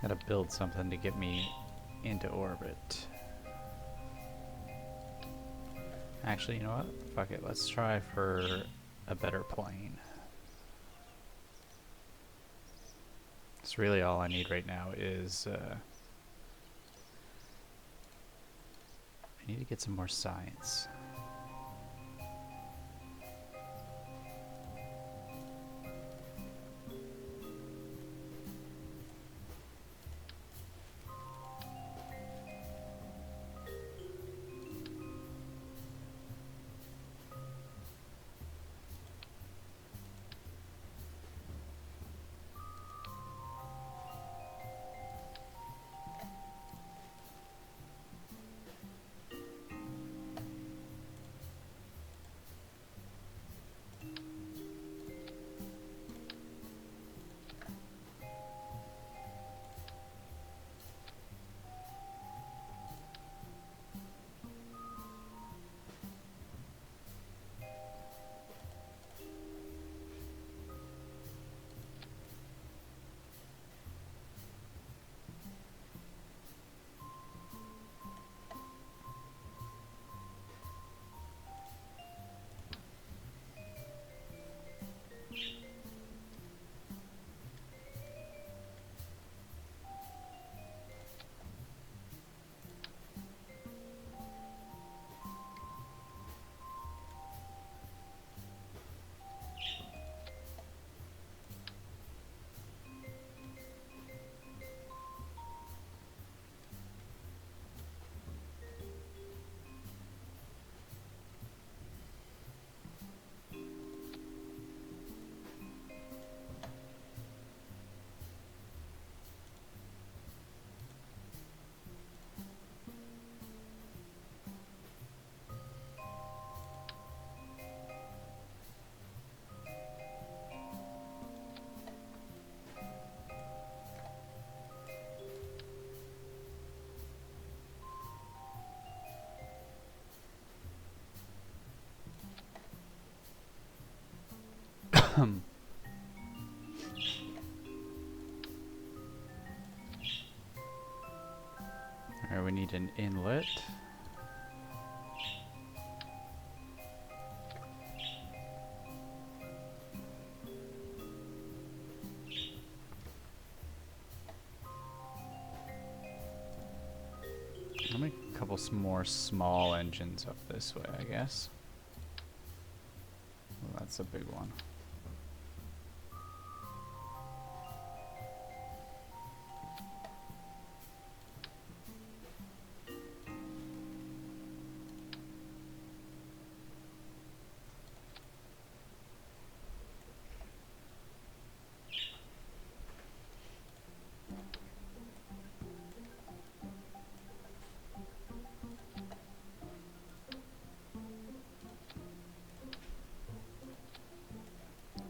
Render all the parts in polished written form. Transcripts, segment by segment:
Gotta build something to get me into orbit. Actually, you know what? Fuck it. Let's try for a better plane. It's really all I need right now is I need to get some more science. Alright, we need an inlet. I'll make a couple more small engines up this way, I guess. Well, that's a big one.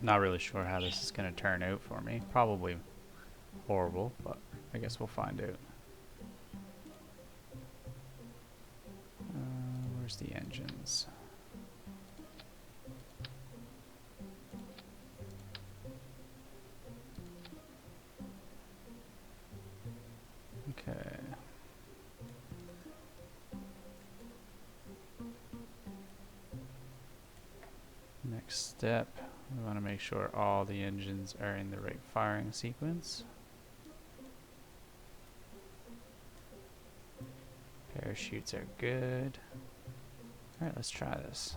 Not really sure how this is going to turn out for me. Probably horrible, but I guess we'll find out. Where's the engines? Okay. Next step, we want to make sure all the engines are in the right firing sequence. Parachutes are good. Alright, let's try this.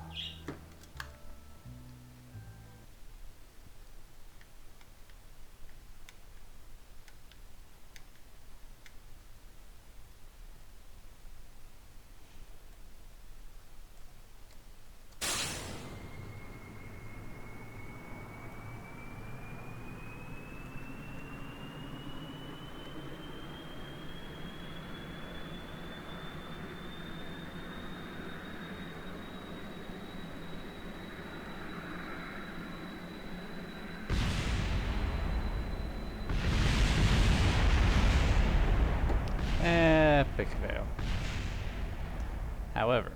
Epic fail. However,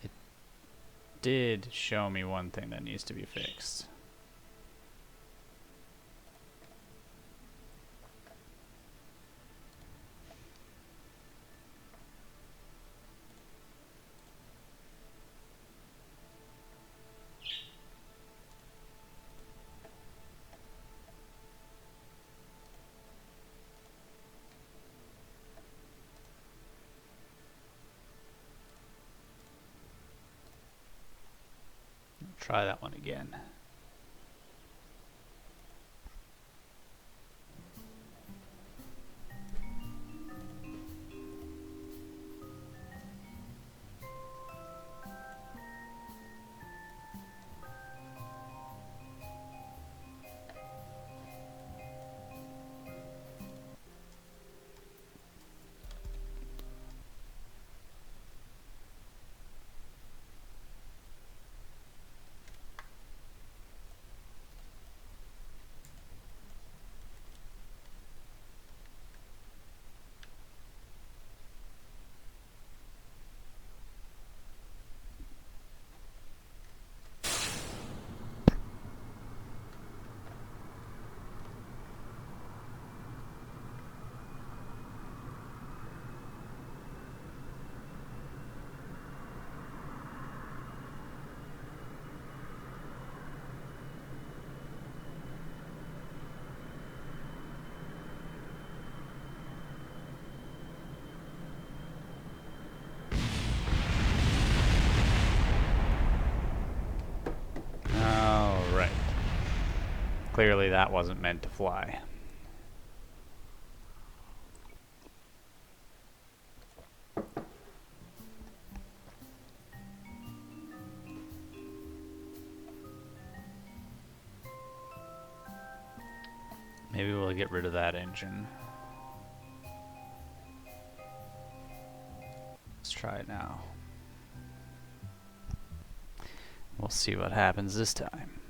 it did show me one thing that needs to be fixed. Try that one again. Clearly that wasn't meant to fly. Maybe we'll get rid of that engine. Let's try it now. We'll see what happens this time.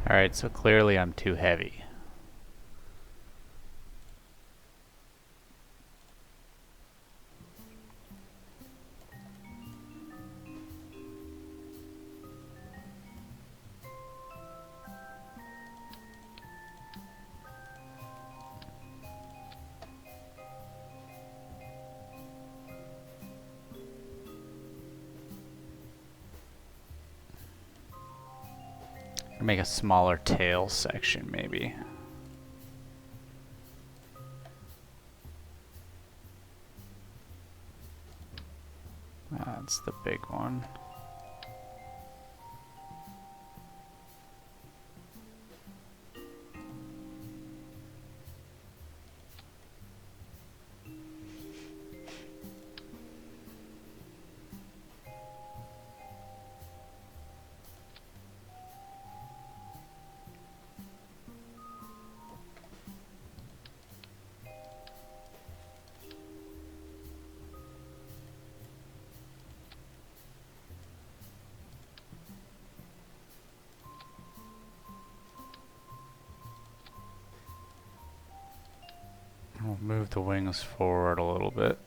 Alright, so clearly I'm too heavy. Make a smaller tail section, maybe. That's the big one. We'll move the wings forward a little bit.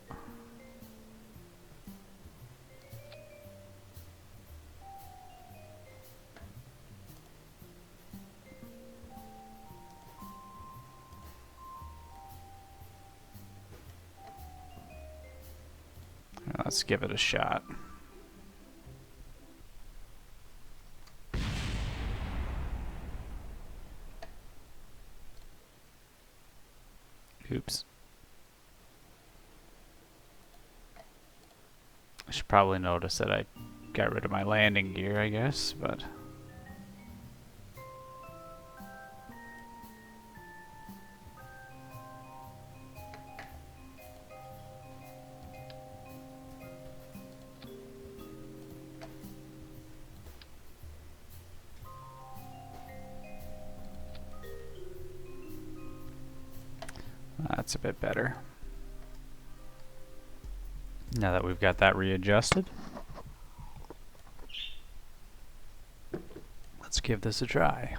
Let's give it a shot. Oops. I should probably notice that I got rid of my landing gear, I guess, but... That's a bit better. Now that we've got that readjusted, let's give this a try.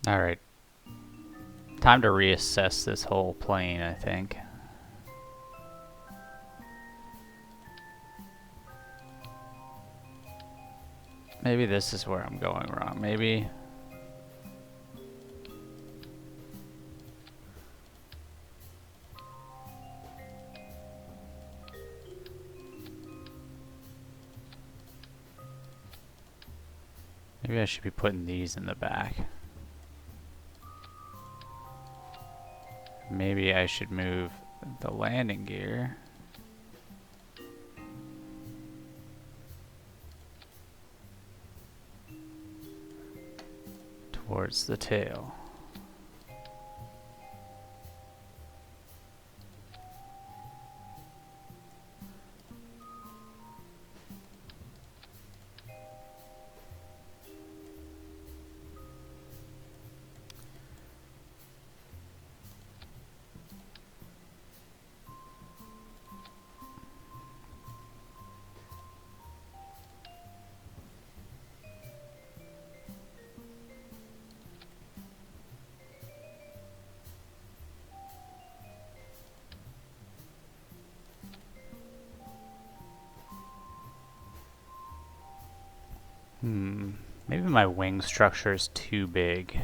Alright. Time to reassess this whole plane, I think. Maybe this is where I'm going wrong. Maybe... Maybe I should be putting these in the back. Maybe I should move the landing gear towards the tail. Maybe my wing structure is too big.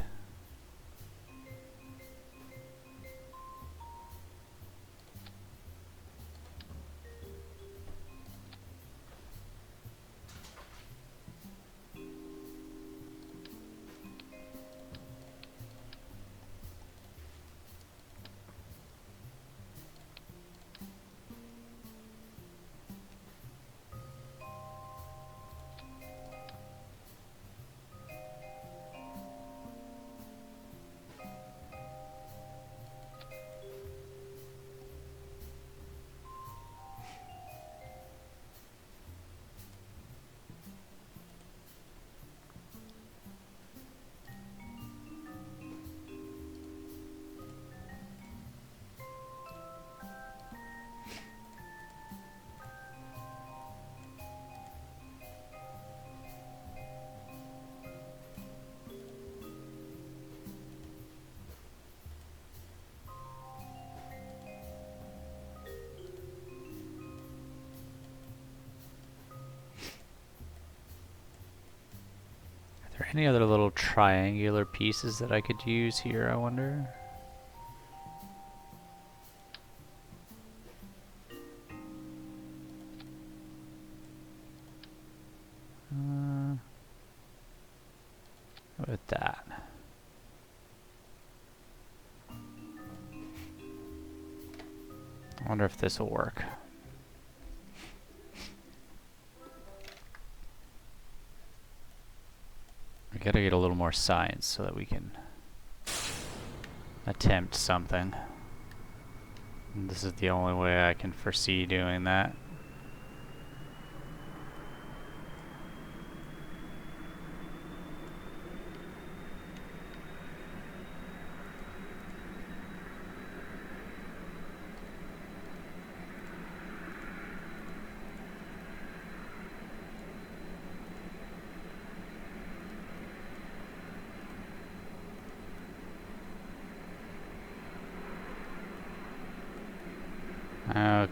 Any other little triangular pieces that I could use here, I wonder? How about that? I wonder if this will work. We gotta get a little more science so that we can attempt something. And this is the only way I can foresee doing that.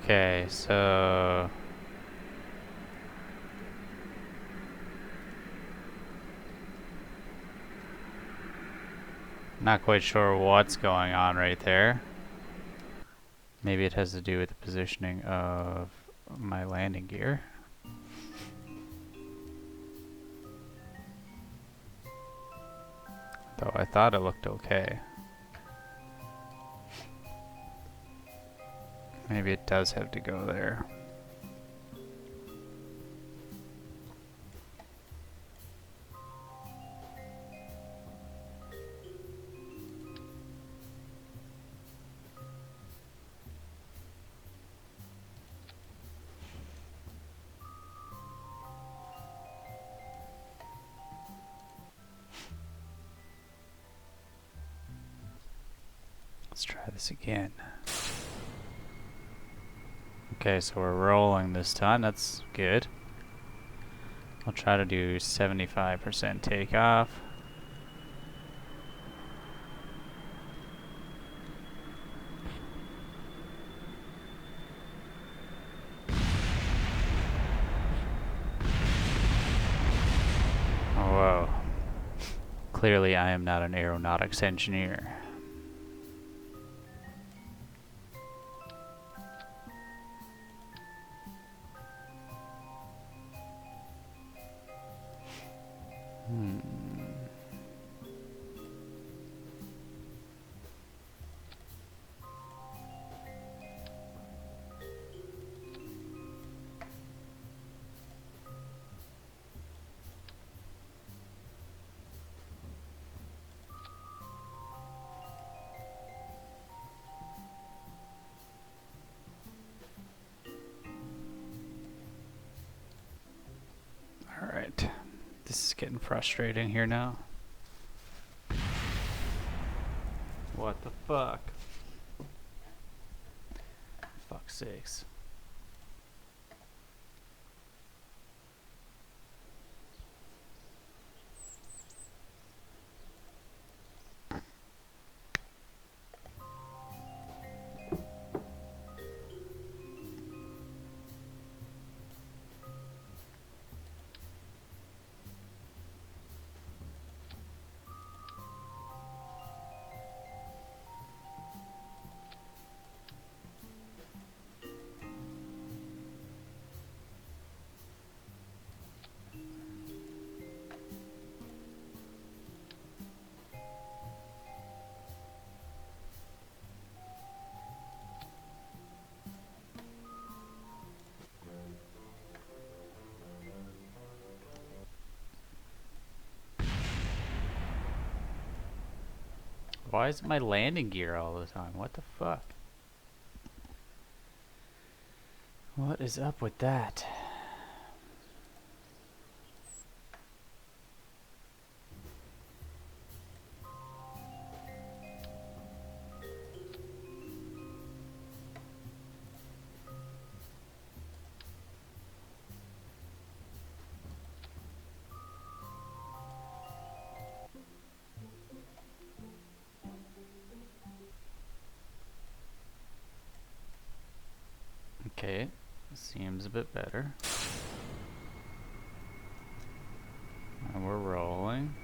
Okay, so not quite sure what's going on right there. Maybe it has to do with the positioning of my landing gear. Though I thought it looked okay. Maybe it does have to go there. Let's try this again. Okay, so we're rolling this time. That's good. I'll try to do 75% takeoff. Clearly, I am not an aeronautics engineer. Alright. This is getting frustrating here now. What the fuck? Fuck's sakes. Why is my landing gear all the time? What the fuck? What is up with that? Okay, seems a bit better. And we're rolling.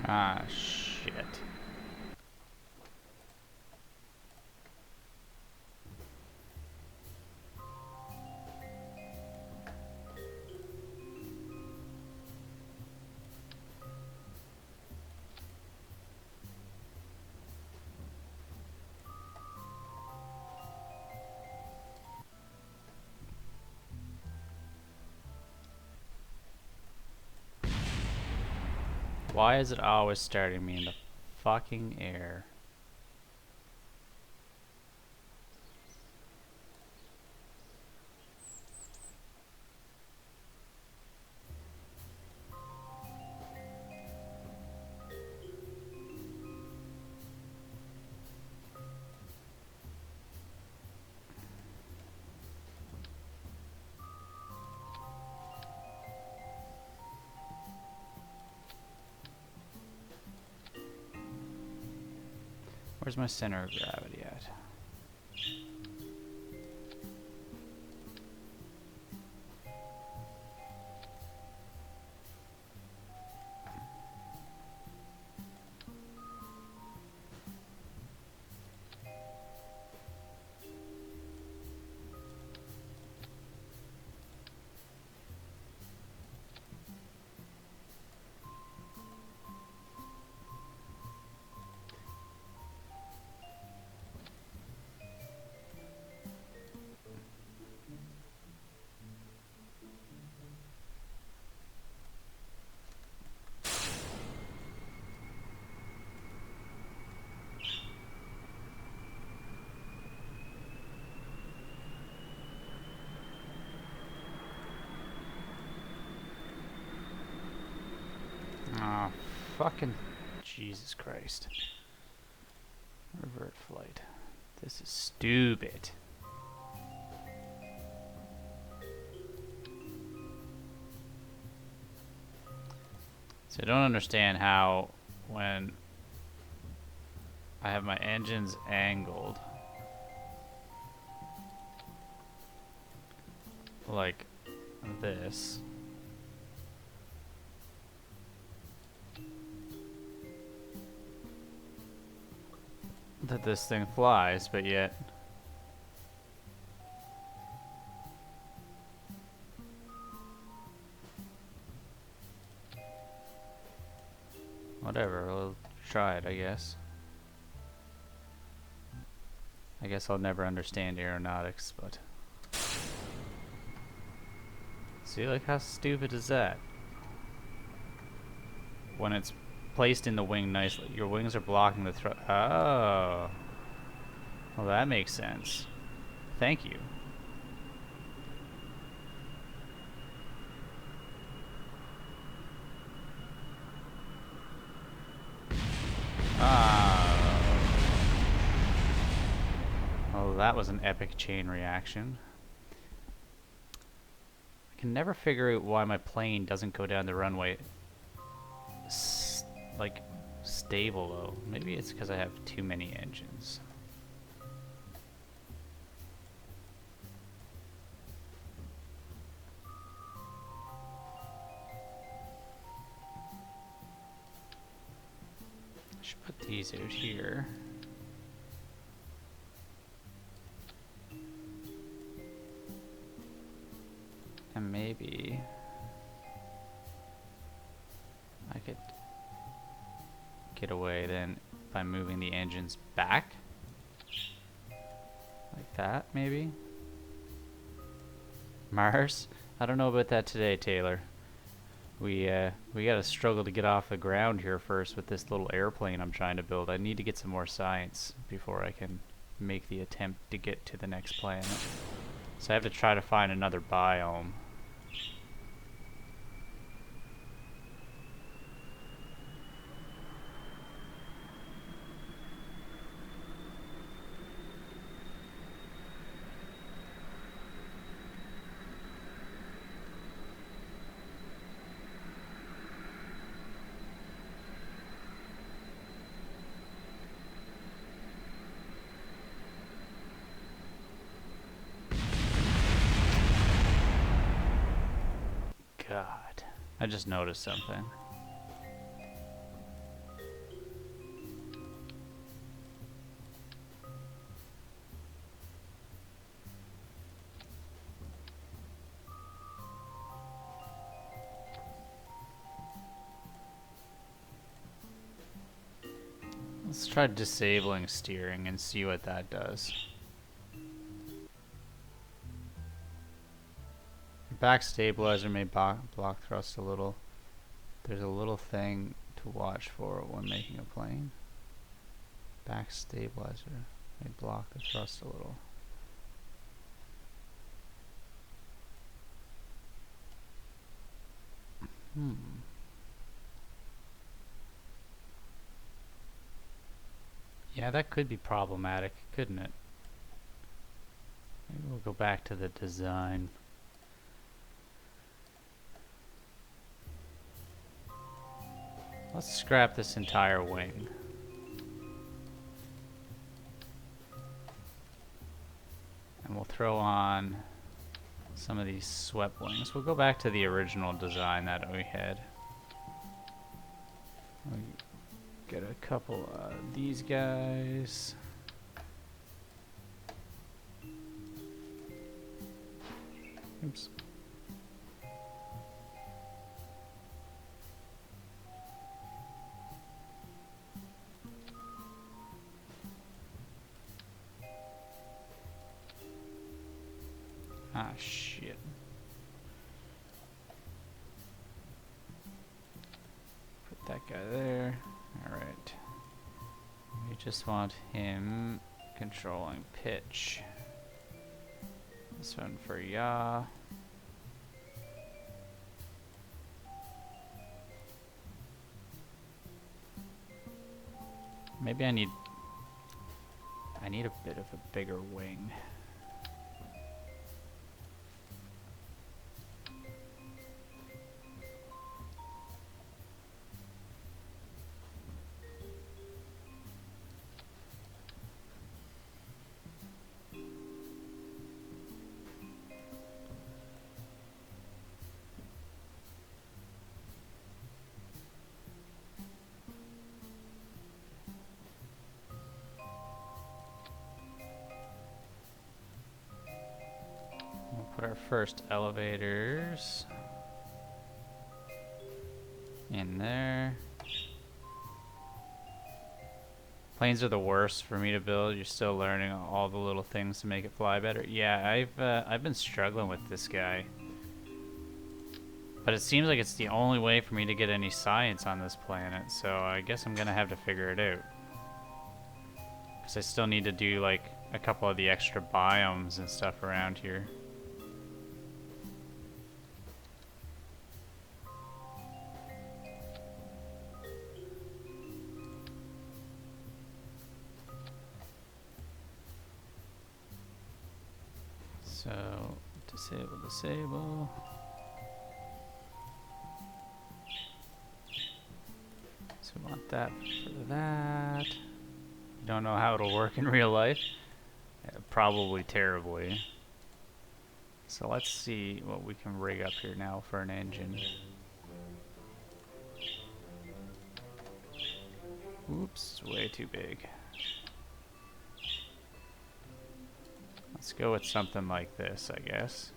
Ah, shit. Why is it always starting me in the fucking air? Where's my center of gravity at? Oh, fucking Jesus Christ. Revert flight. This is stupid. So I don't understand how when I have my engines angled like this, that this thing flies, but yet whatever, we'll try it, I guess. I guess I'll never understand aeronautics, but see, like, how stupid is that? When it's placed in the wing nicely, your wings are blocking the thrust. Oh, well, that makes sense. Thank you. Oh, that was an epic chain reaction. I can never figure out why my plane doesn't go down the runway like stable though. Maybe it's because I have too many engines. I should put these out here. And maybe I could get away then by moving the engines back. Like that, maybe? Mars? I don't know about that today, Taylor. We gotta struggle to get off the ground here first with this little airplane I'm trying to build. I need to get some more science before I can make the attempt to get to the next planet. So I have to try to find another biome. God, I just noticed something. Let's try disabling steering and see what that does. Back stabilizer may block thrust a little. There's a little thing to watch for when making a plane. Back stabilizer may block the thrust a little. Yeah, that could be problematic, couldn't it? Maybe we'll go back to the design. Let's scrap this entire wing. And we'll throw on some of these swept wings. We'll go back to the original design that we had. We'll get a couple of these guys. Oops. Ah, shit. Put that guy there. Alright. We just want him controlling pitch. This one for yaw. Maybe I need a bit of a bigger wing. put our first elevators in there. Planes are the worst for me to build. You're still learning all the little things to make it fly better. Yeah, I've been struggling with this guy. But it seems like it's the only way for me to get any science on this planet, so I guess I'm gonna have to figure it out. Because I still need to do like a couple of the extra biomes and stuff around here. So, disable. So we want that for that. Don't know how it'll work in real life. Probably terribly. So let's see what we can rig up here now for an engine. Oops, way too big. Let's go with something like this, I guess.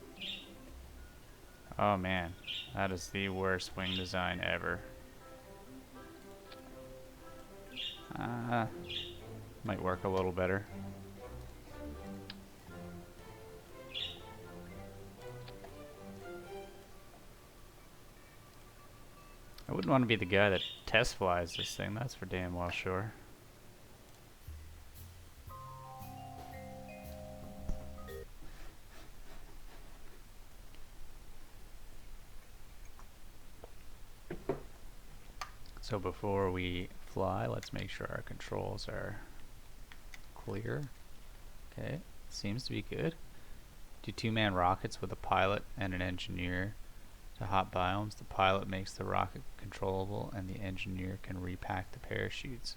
Oh man, that is the worst wing design ever. Might work a little better. I wouldn't want to be the guy that test flies this thing, that's for damn well sure. So before we fly, let's make sure our controls are clear. Okay, seems to be good. Do two-man rockets with a pilot and an engineer to hot biomes. The pilot makes the rocket controllable and the engineer can repack the parachutes.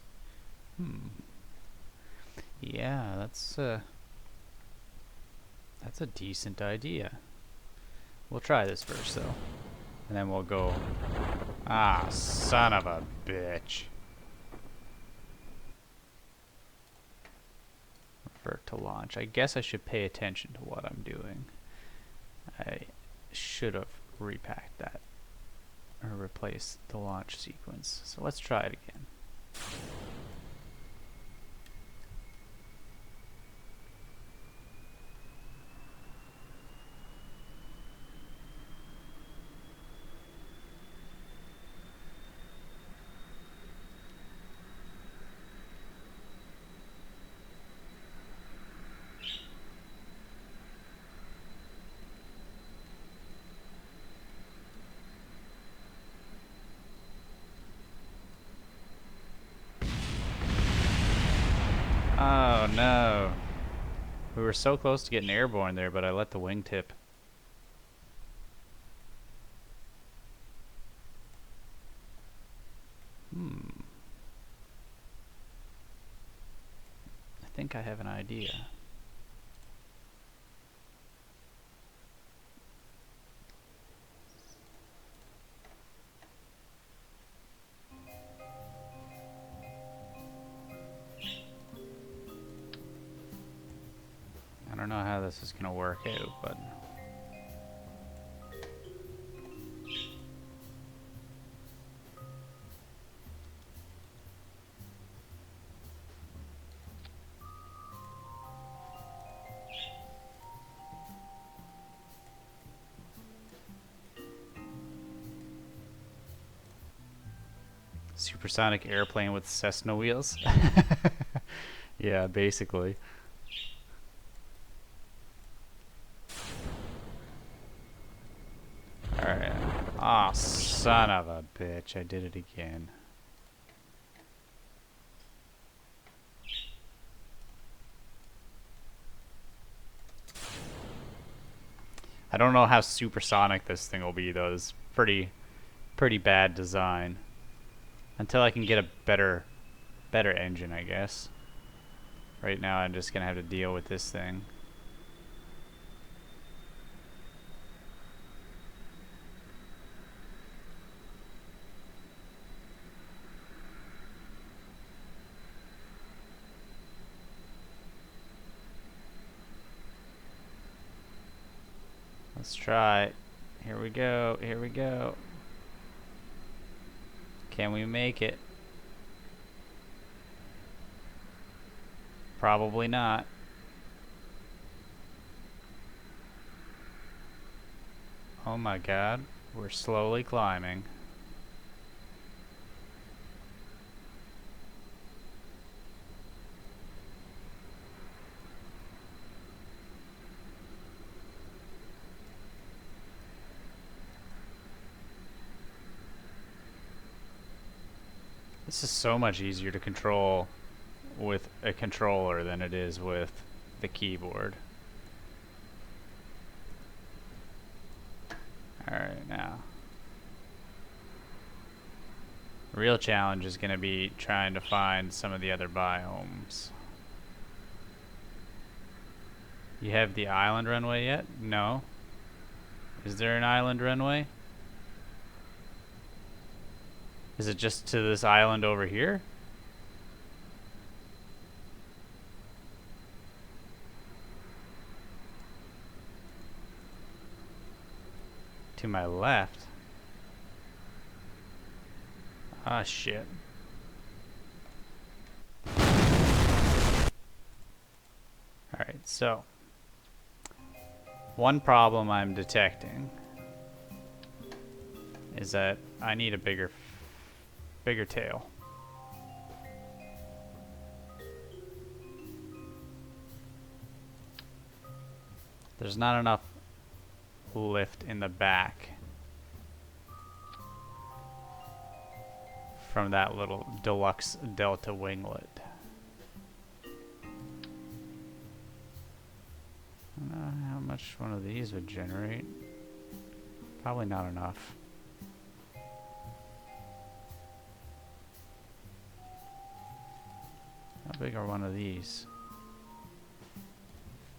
Yeah, that's a decent idea. We'll try this first though. And then we'll go. Ah, son of a bitch. Revert to launch. I guess I should pay attention to what I'm doing. I should have repacked that. Or replaced the launch sequence. So let's try it again. Oh no. We were so close to getting airborne there, but I let the wingtip. I think I have an idea. I don't know how this is gonna work out, but supersonic airplane with Cessna wheels. Yeah, basically. Alright. Ah, oh, son of a bitch. I did it again. I don't know how supersonic this thing will be, though. It's pretty bad design. Until I can get a better engine, I guess. Right now, I'm just gonna have to deal with this thing. Let's try. Here we go. Here we go. Can we make it? Probably not. Oh my god. We're slowly climbing. This is so much easier to control with a controller than it is with the keyboard. Alright, now. Real challenge is going to be trying to find some of the other biomes. You have the island runway yet? No. Is there an island runway? Is it just to this island over here? To my left? Ah, shit. Alright, so. One problem I'm detecting is that I need a bigger tail. There's not enough lift in the back from that little deluxe delta winglet. I don't know how much one of these would generate. Probably not enough. How big are one of these?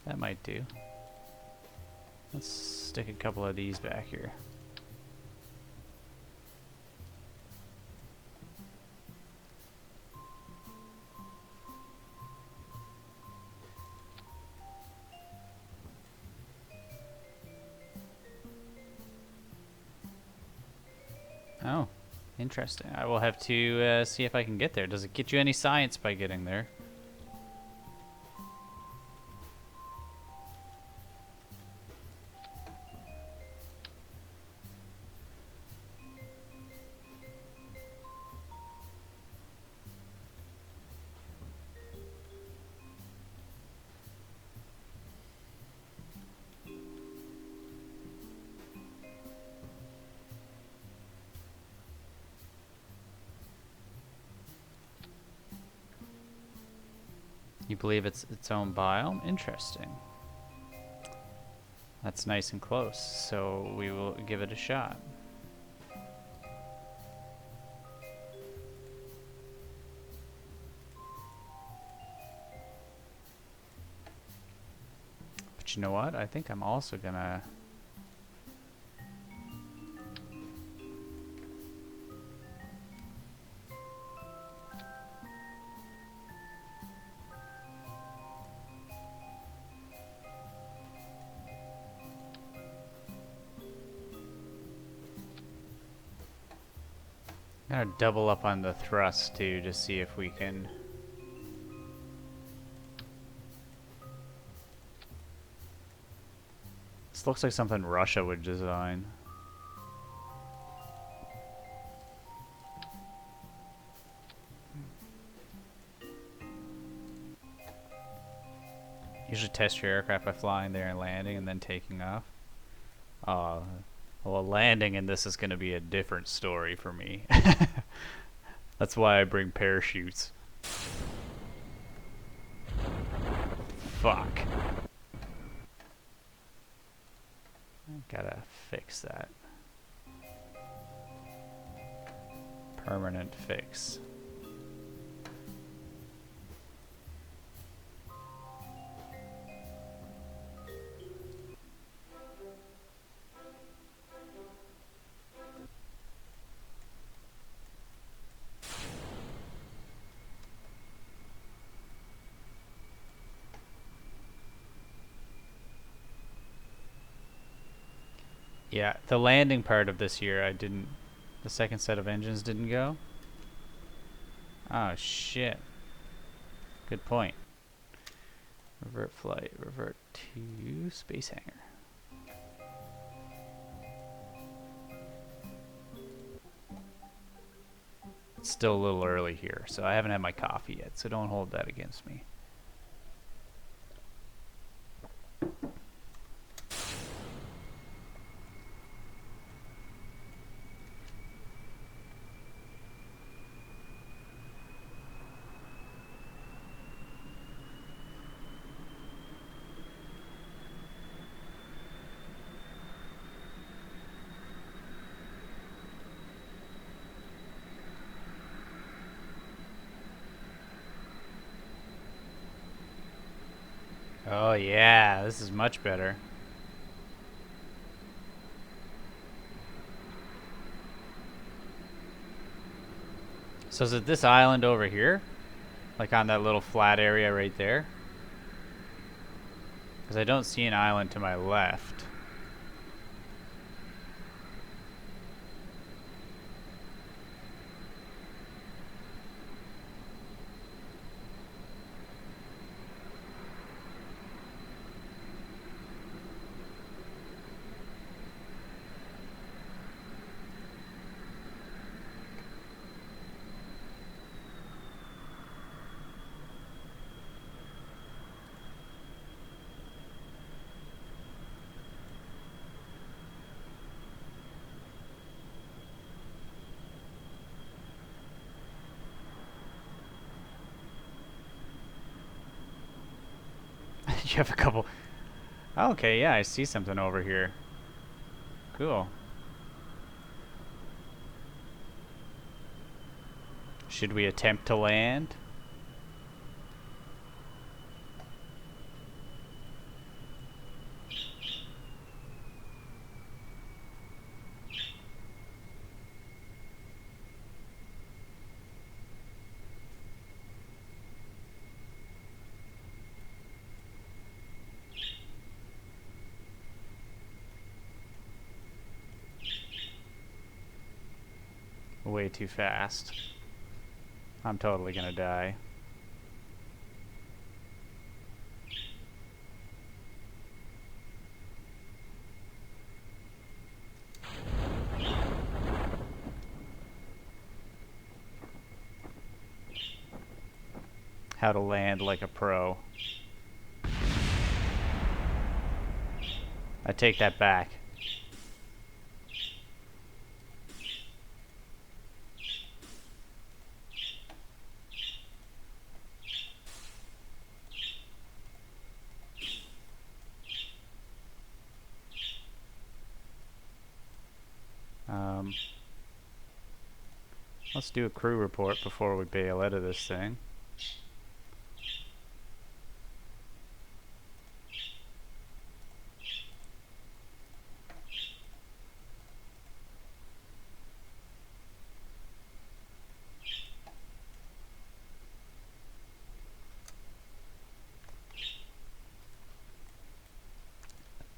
That might do. Let's stick a couple of these back here. Oh, interesting. I will have to see if I can get there. Does it get you any science by getting there? You believe it's its own biome? Interesting. That's nice and close, so we will give it a shot. But you know what? I think I'm also gonna... I'm gonna double up on the thrust too to see if we can... This looks like something Russia would design. Usually test your aircraft by flying there and landing and then taking off. Well, landing in this is going to be a different story for me. That's why I bring parachutes. Fuck. I gotta fix that. Permanent fix. Yeah, the landing part of this year, the second set of engines didn't go. Oh, shit. Good point. Revert flight, revert to space hangar. It's still a little early here, so I haven't had my coffee yet, so don't hold that against me. Oh yeah, this is much better. So is it this island over here? Like on that little flat area right there? Because I don't see an island to my left. You have a couple. Oh, okay, yeah, I see something over here. Cool. Should we attempt to land? Way too fast. I'm totally gonna die. How to land like a pro. I take that back. Let's do a crew report before we bail out of this thing.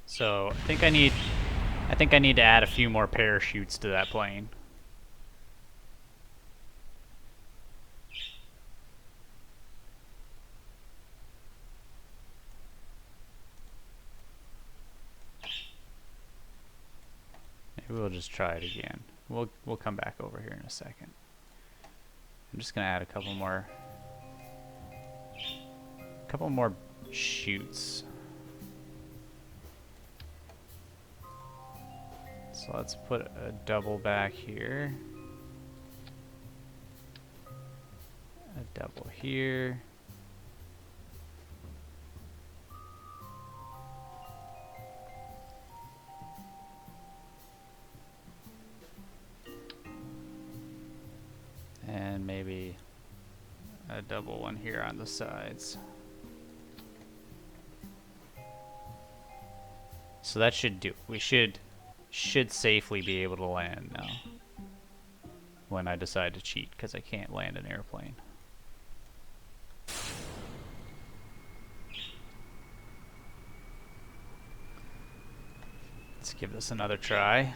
So I think I need to add a few more parachutes to that plane. Maybe we'll just try it again. We'll come back over here in a second. I'm just gonna add a couple more chutes. So let's put a double back here. A double here. And maybe a double one here on the sides. So that should do. We should safely be able to land now. When I decide to cheat, because I can't land an airplane. Let's give this another try.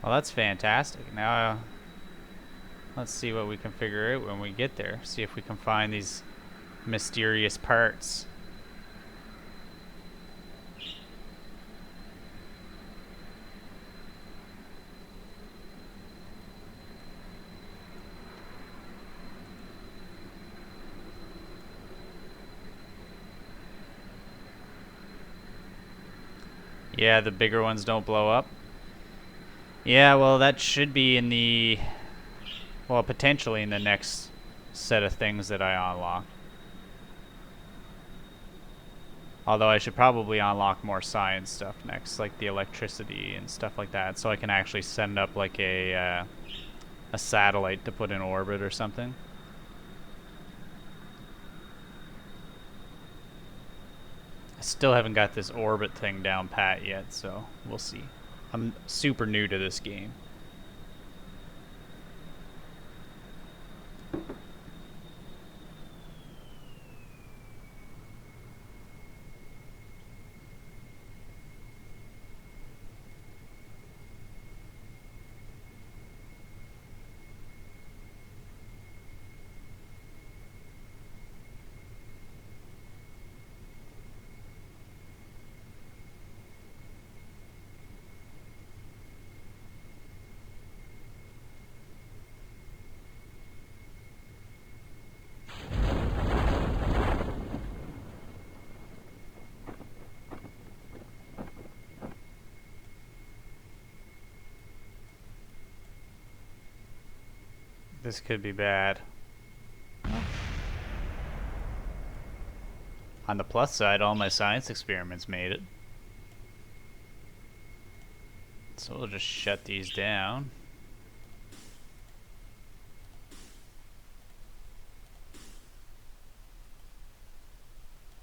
Well, that's fantastic. Now, let's see what we can figure out when we get there. See if we can find these mysterious parts. Yeah, the bigger ones don't blow up. Yeah, well, that should be in the... Well, potentially in the next set of things that I unlock. Although I should probably unlock more science stuff next, like the electricity and stuff like that, so I can actually send up like a satellite to put in orbit or something. I still haven't got this orbit thing down pat yet, so we'll see. I'm super new to this game. This could be bad. On the plus side, all my science experiments made it. So we'll just shut these down.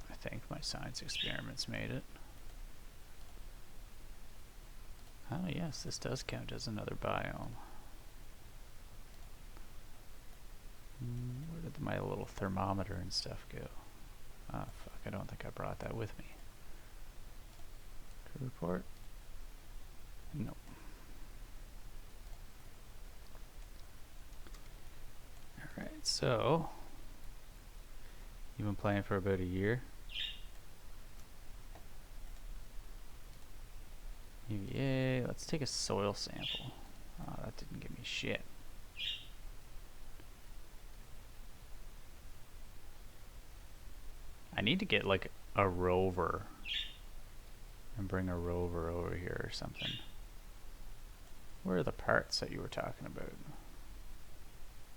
I think my science experiments made it. Oh yes, this does count as another biome. Where did my little thermometer and stuff go? Oh fuck, I don't think I brought that with me. Crew report? Nope. Alright, so you've been playing for about a year. UVA, let's take a soil sample. Oh, that didn't give me shit. I need to get like a rover and bring a rover over here or something. Where are the parts that you were talking about?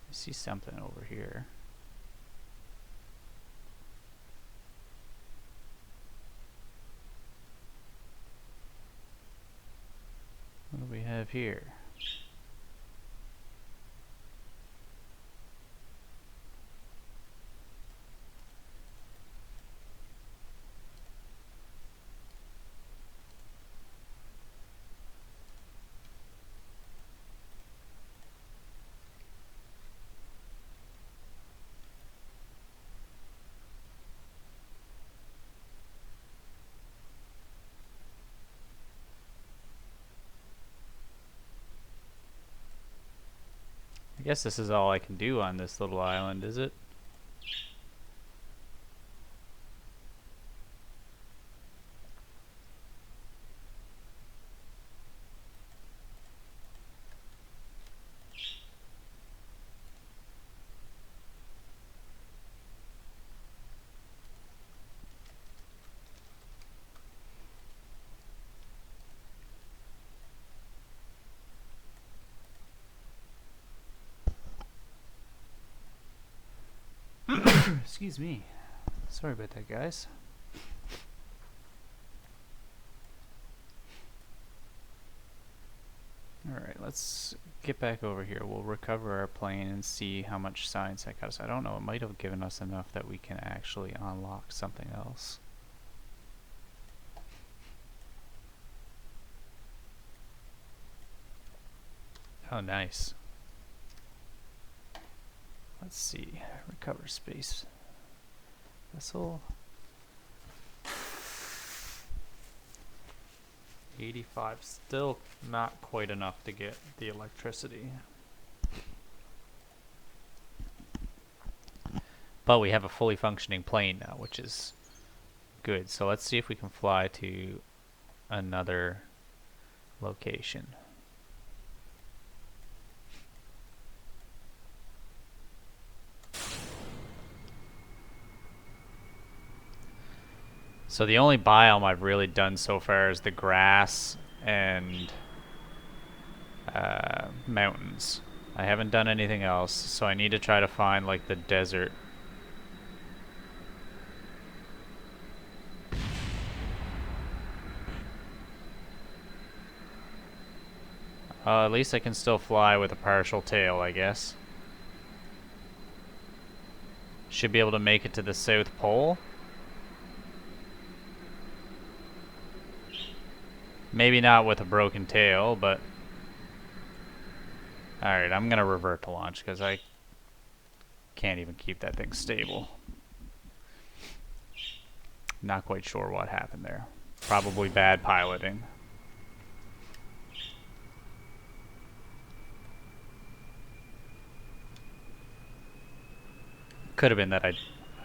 I see something over here. What do we have here? I guess this is all I can do on this little island, is it? Excuse me. Sorry about that, guys. Alright, let's get back over here. We'll recover our plane and see how much science that got us. I don't know, it might have given us enough that we can actually unlock something else. Oh, nice. Let's see. Recover space. Vessel. 85. Still not quite enough to get the electricity. But we have a fully functioning plane now, which is good. So let's see if we can fly to another location. So the only biome I've really done so far is the grass and mountains. I haven't done anything else, so I need to try to find like the desert. At least I can still fly with a partial tail, I guess. Should be able to make it to the South Pole. Maybe not with a broken tail, but... Alright, I'm gonna revert to launch, because I can't even keep that thing stable. Not quite sure what happened there. Probably bad piloting. Could have been that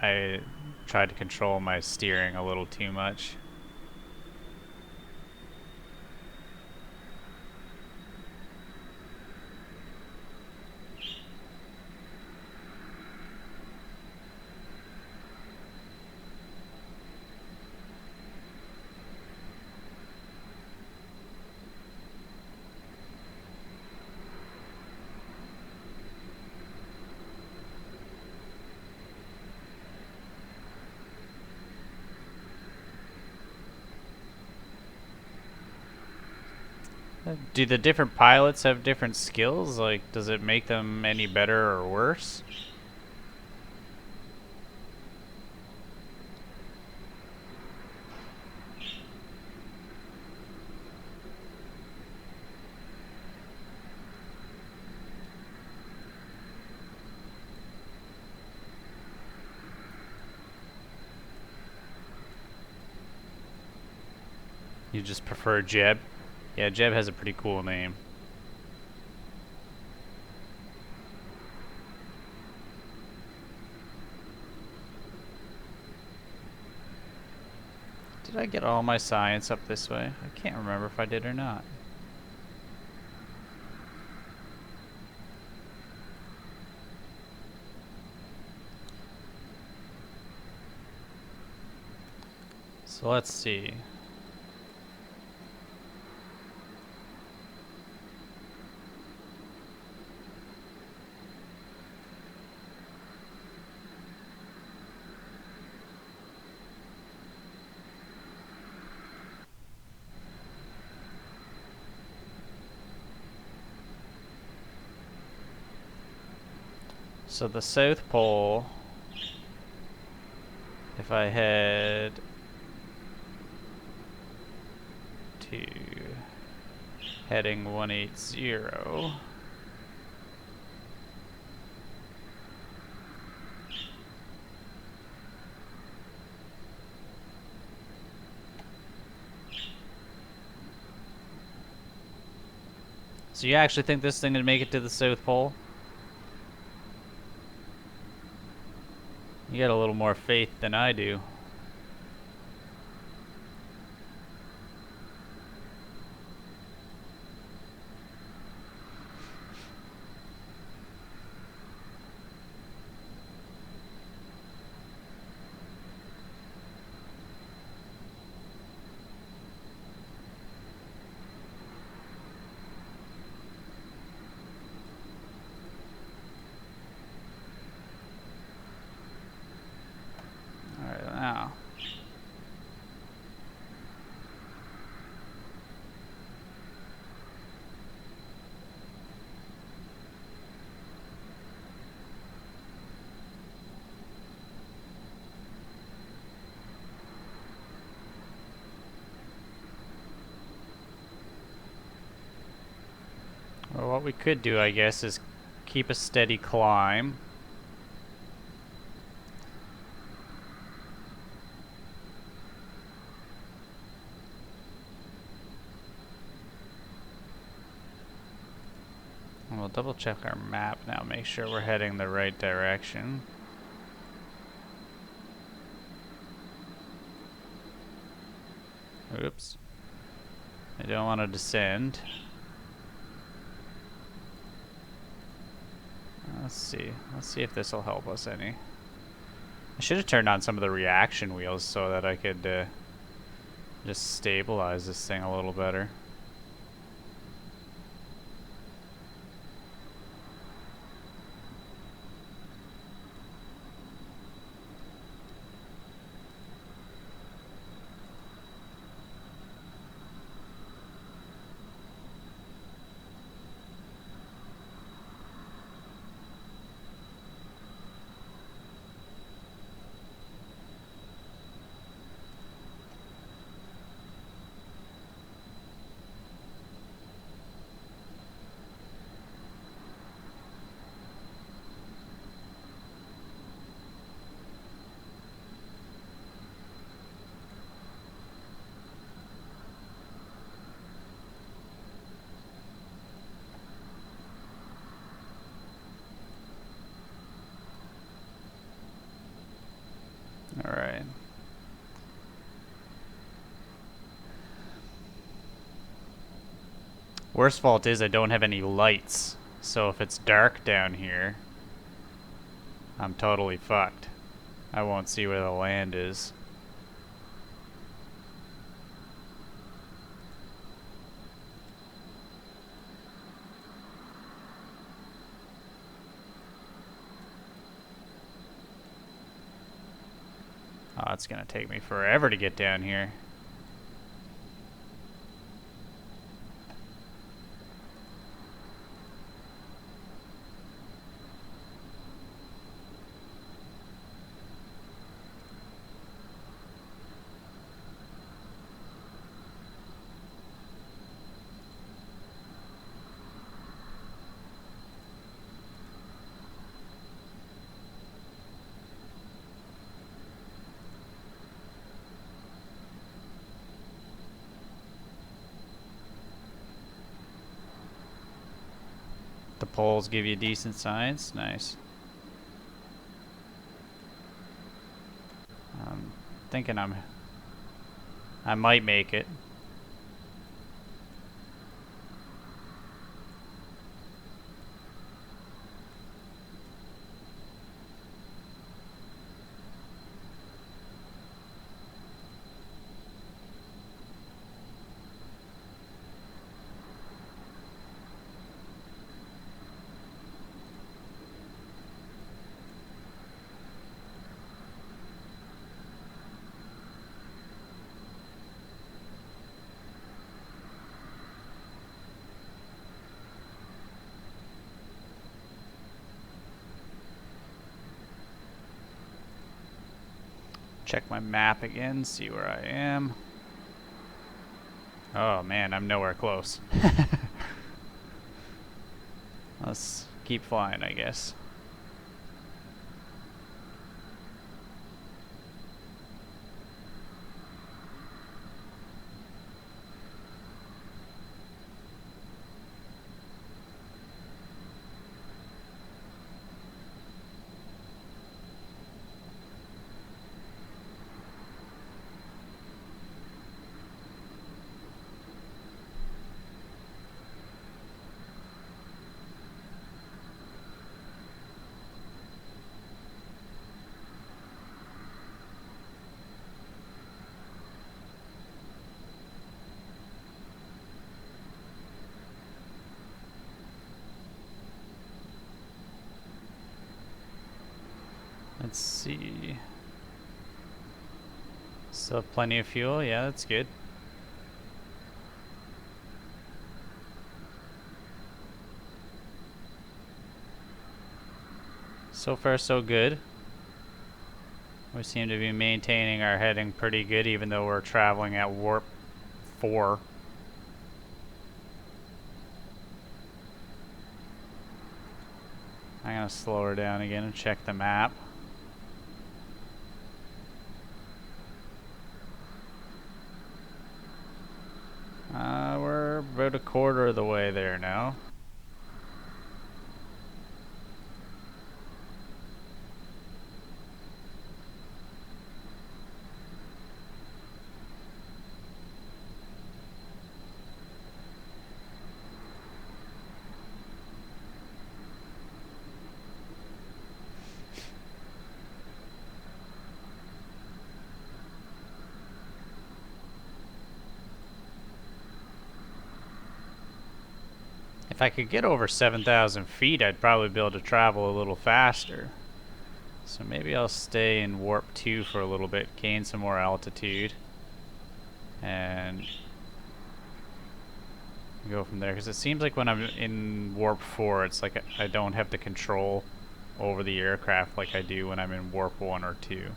I tried to control my steering a little too much. Do the different pilots have different skills? Like, does it make them any better or worse? You just prefer Jeb? Yeah, Jeb has a pretty cool name. Did I get all my science up this way? I can't remember if I did or not. So let's see. So the South Pole, if I head to heading 180, so you actually think this thing would make it to the South Pole? You got a little more faith than I do. Alright, now. Well, what we could do, I guess, is keep a steady climb. We'll double check our map now, make sure we're heading the right direction. Oops. I don't want to descend. Let's see. Let's see if this will help us any. I should have turned on some of the reaction wheels so that I could just stabilize this thing a little better. Alright. Worst fault is I don't have any lights, so if it's dark down here, I'm totally fucked. I won't see where the land is. Oh, it's gonna take me forever to get down here. The poles give you decent science. Nice. I'm thinking I might make it. Check my map again, see where I am. Oh man, I'm nowhere close. Let's keep flying, I guess. Let's see. Still have plenty of fuel, yeah, that's good. So far so good. We seem to be maintaining our heading pretty good even though we're traveling at warp 4. I'm gonna slow her down again and check the map. We're about a quarter of the way there now. If I could get over 7,000 feet, I'd probably be able to travel a little faster. So maybe I'll stay in warp 2 for a little bit, gain some more altitude, and go from there. Because it seems like when I'm in warp 4, it's like I don't have the control over the aircraft like I do when I'm in warp 1 or 2.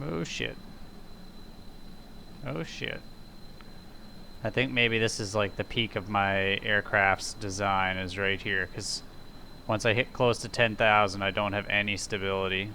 Oh shit. Oh shit. I think maybe this is like the peak of my aircraft's design is right here, because once I hit close to 10,000 I don't have any stability.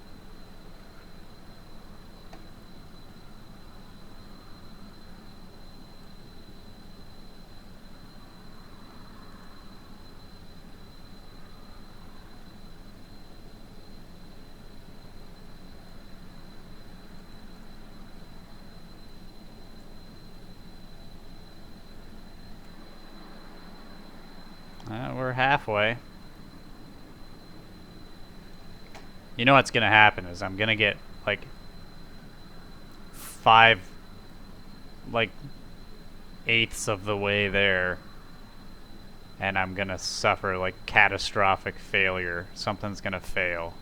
We're halfway. You know what's gonna happen is I'm gonna get like 5 like eighths of the way there, and I'm gonna suffer like catastrophic failure. Something's gonna fail.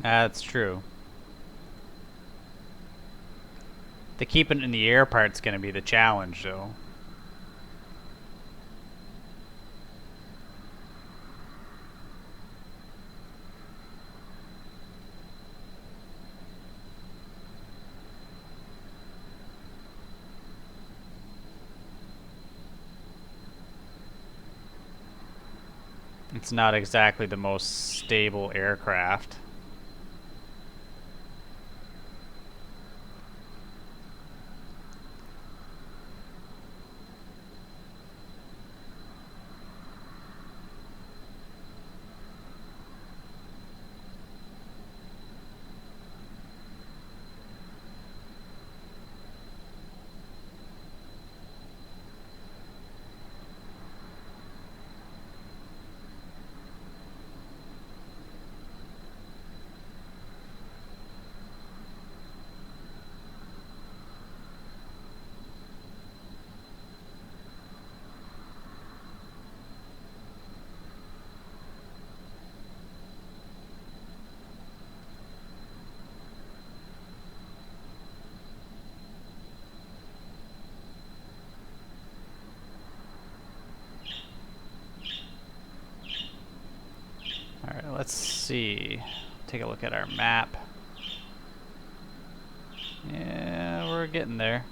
That's true. The keeping it in the air part's gonna be the challenge, though. It's not exactly the most stable aircraft. Alright, let's see. Take a look at our map. Yeah, we're getting there.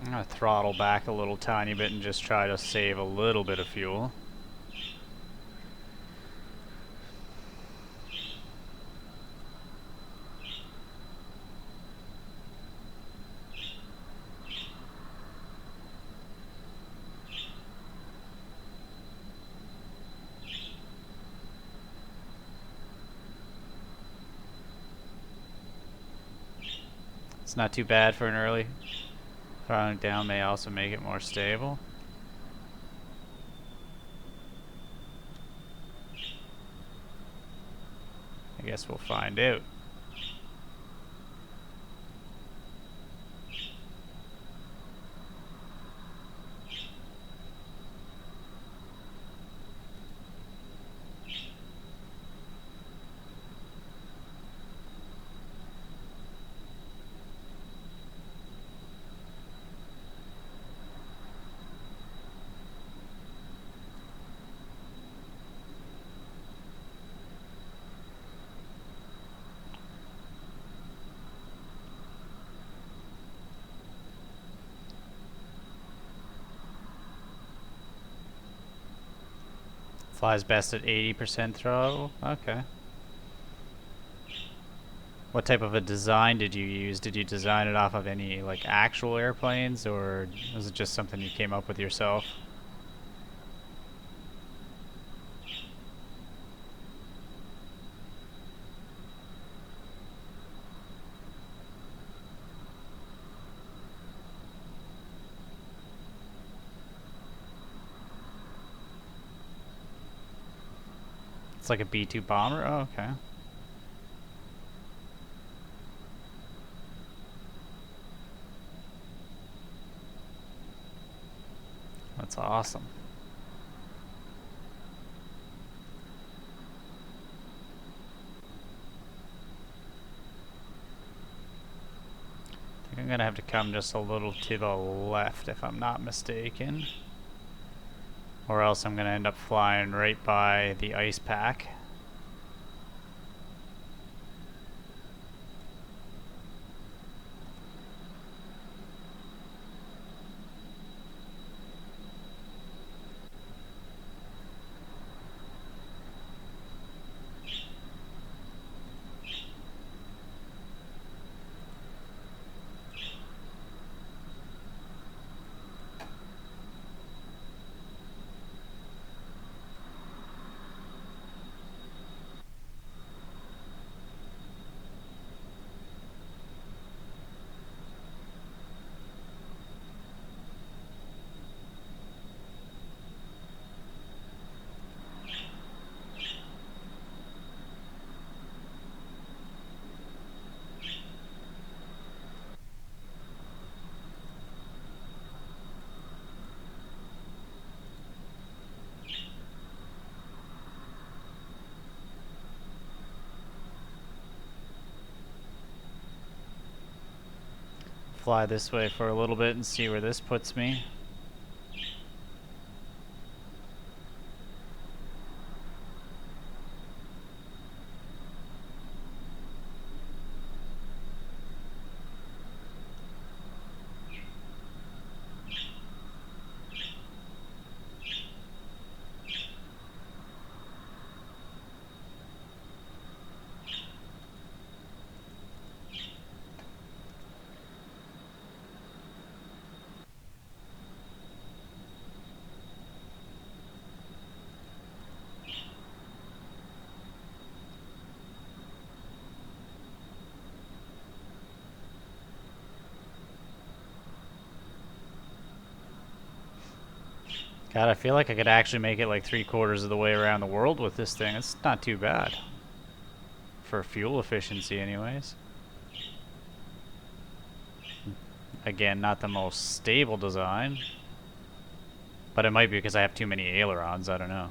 I'm gonna throttle back a little tiny bit and just try to save a little bit of fuel. not too bad for an early. Throttling down may also make it more stable. I guess we'll find out. Flies best at 80% throttle. Okay. What type of a design did you use? Did you design it off of any like actual airplanes, or was it just something you came up with yourself? It's like a B-2 bomber? Oh, okay. That's awesome. I think I'm gonna have to come just a little to the left if I'm not mistaken. Or else I'm gonna end up flying right by the ice pack. Fly this way for a little bit and see where this puts me. God, I feel like I could actually make it like 3/4 of the way around the world with this thing. It's not too bad. For fuel efficiency anyways. Again, not the most stable design. But it might be because I have too many ailerons, I don't know.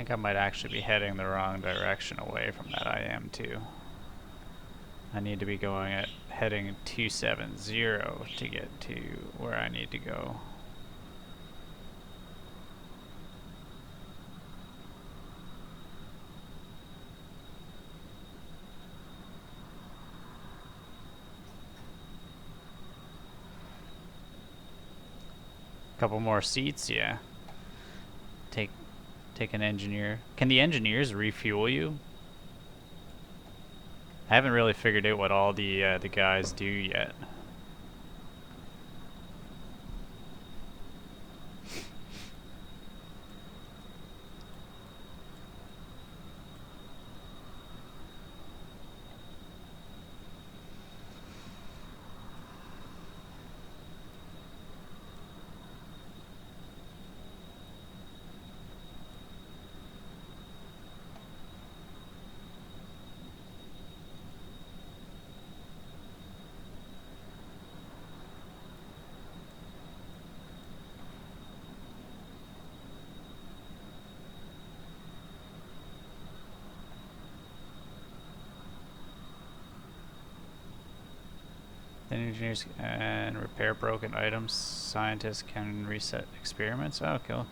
think I might actually be heading the wrong direction away from that IM too. I need to be going at heading 270 to get to where I need to go. Couple more seats, yeah. Take an engineer. Can the engineers refuel you? I haven't really figured out what all the guys do yet. Engineers and repair broken items. Scientists can reset experiments. Oh, cool.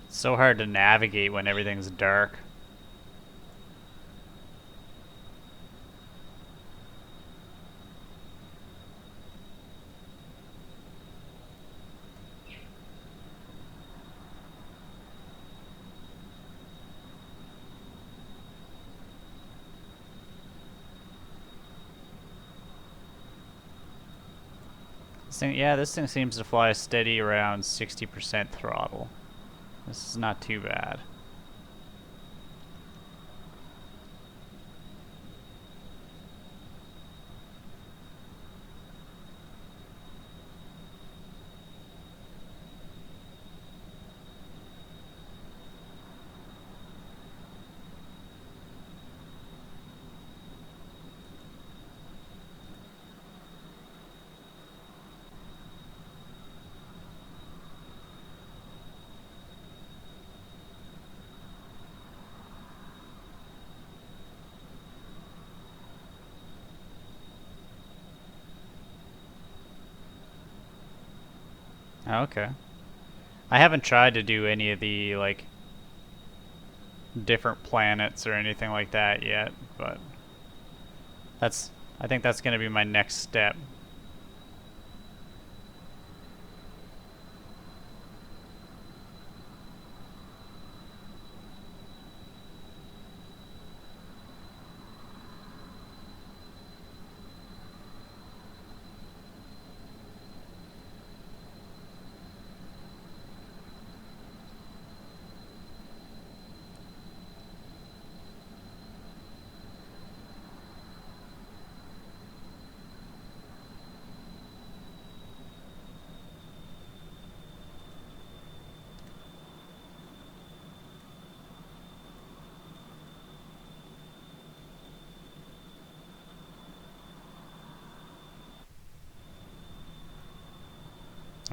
It's so hard to navigate when everything's dark. This thing seems to fly steady around 60% throttle. This is not too bad. Okay. I haven't tried to do any of the, like, different planets or anything like that yet, but I think that's going to be my next step.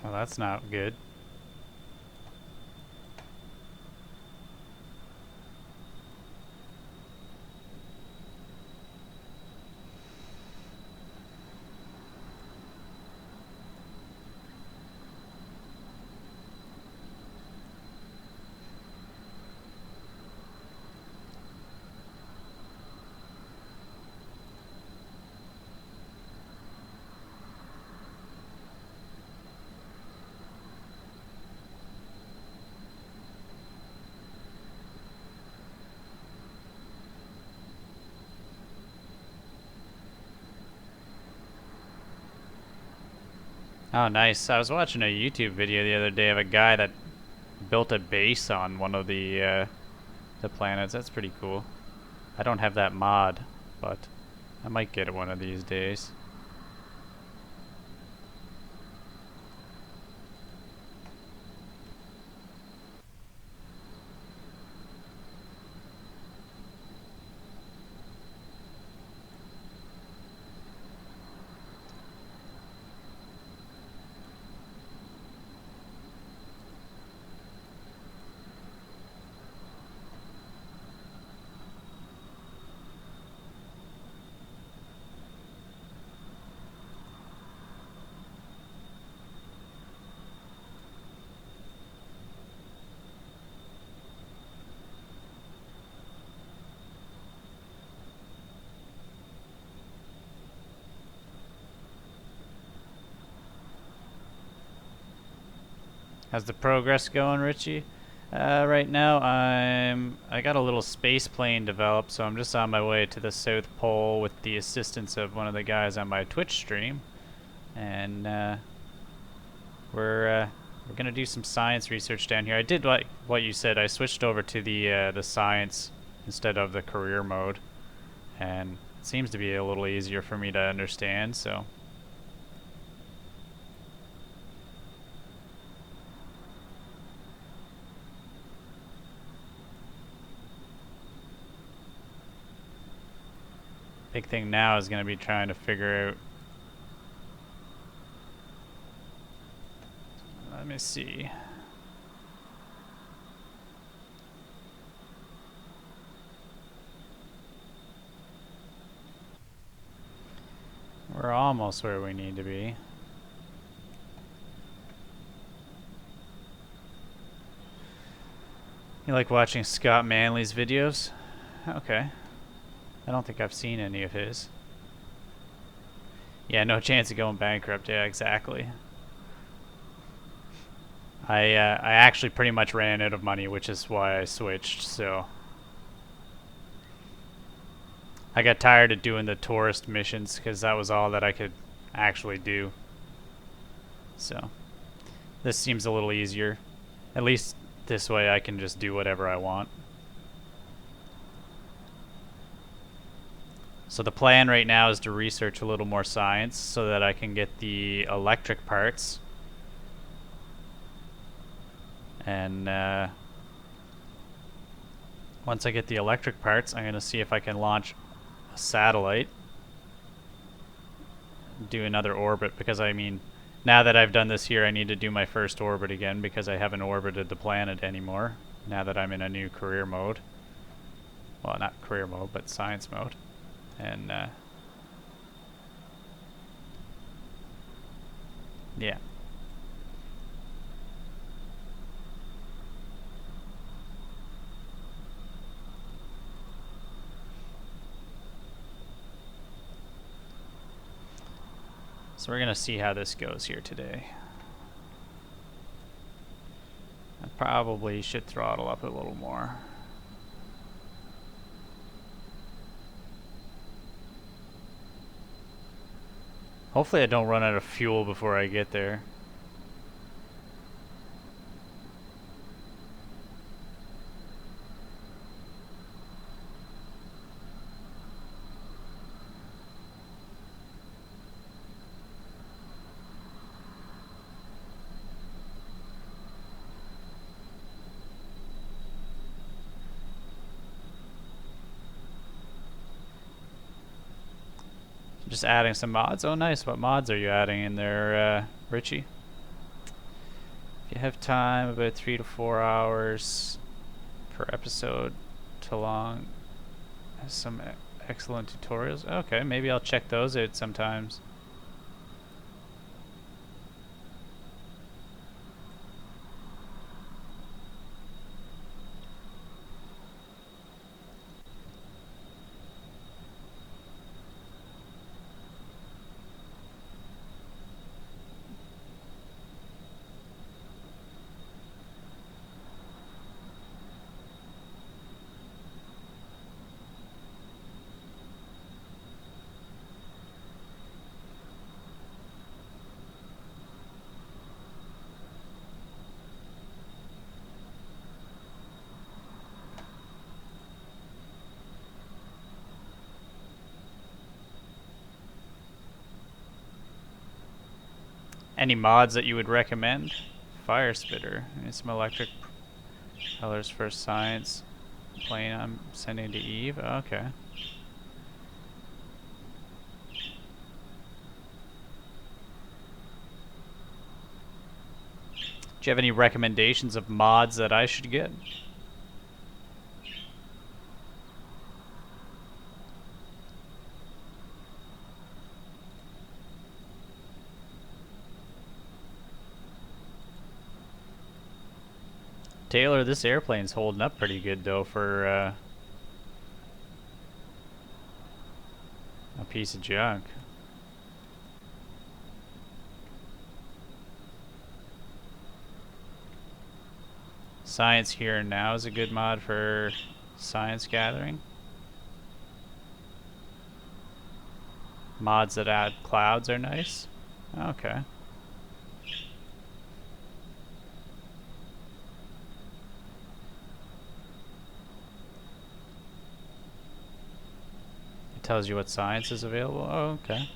Well, that's not good. Oh, nice. I was watching a YouTube video the other day of a guy that built a base on one of the the planets. That's pretty cool. I don't have that mod, but I might get it one of these days. How's the progress going, Richie? Right now I got a little space plane developed, so I'm just on my way to the South Pole with the assistance of one of the guys on my Twitch stream, and we're gonna do some science research down here. I did like what you said. I switched over to the science instead of the career mode, and it seems to be a little easier for me to understand. So. Big thing now is going to be trying to figure out. Let me see. We're almost where we need to be. You like watching Scott Manley's videos? Okay. I don't think I've seen any of his. Yeah, no chance of going bankrupt. Yeah, exactly. I actually pretty much ran out of money, which is why I switched, so. I got tired of doing the tourist missions because that was all that I could actually do. So, this seems a little easier. At least this way I can just do whatever I want. So the plan right now is to research a little more science so that I can get the electric parts. And once I get the electric parts, I'm going to see if I can launch a satellite. Do another orbit, because I mean, now that I've done this here, I need to do my first orbit again because I haven't orbited the planet anymore now that I'm in a new career mode. Well, not career mode, but science mode. And yeah. So we're gonna see how this goes here today. I probably should throttle up a little more. Hopefully I don't run out of fuel before I get there. Just adding some mods. Oh, nice. What mods are you adding in there, Richie? If you have time, about 3 to 4 hours per episode to long. Has some excellent tutorials. Okay, maybe I'll check those out sometimes. Any mods that you would recommend? Fire spitter. Need some electric colors for science. Plane I'm sending to Eve. Okay. Do you have any recommendations of mods that I should get? Taylor, this airplane's holding up pretty good though for a piece of junk. Science Here and Now is a good mod for science gathering. Mods that add clouds are nice. Okay. It tells you what science is available. Oh, okay.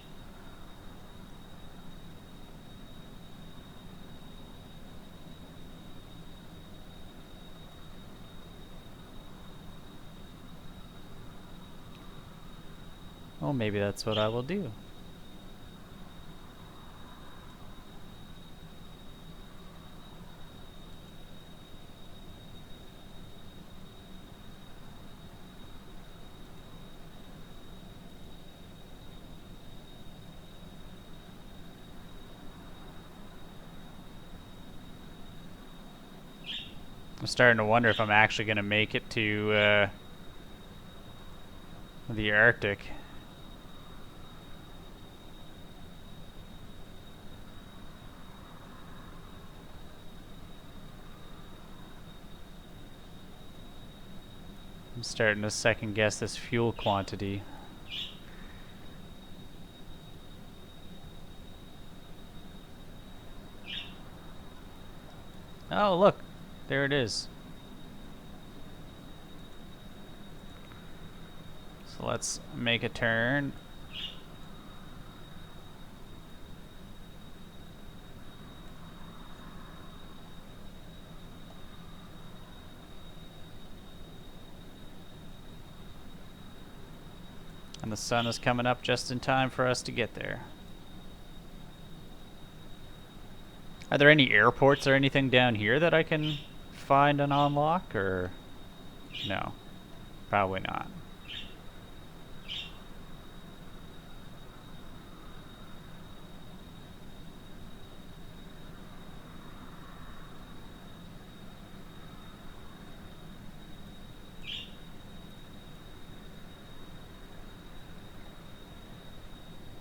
Well, maybe that's what I will do. I'm starting to wonder if I'm actually going to make it to the Arctic. I'm starting to second guess this fuel quantity. Oh, look. There it is. So let's make a turn. And the sun is coming up just in time for us to get there. Are there any airports or anything down here that I can find and unlock, or no? Probably not.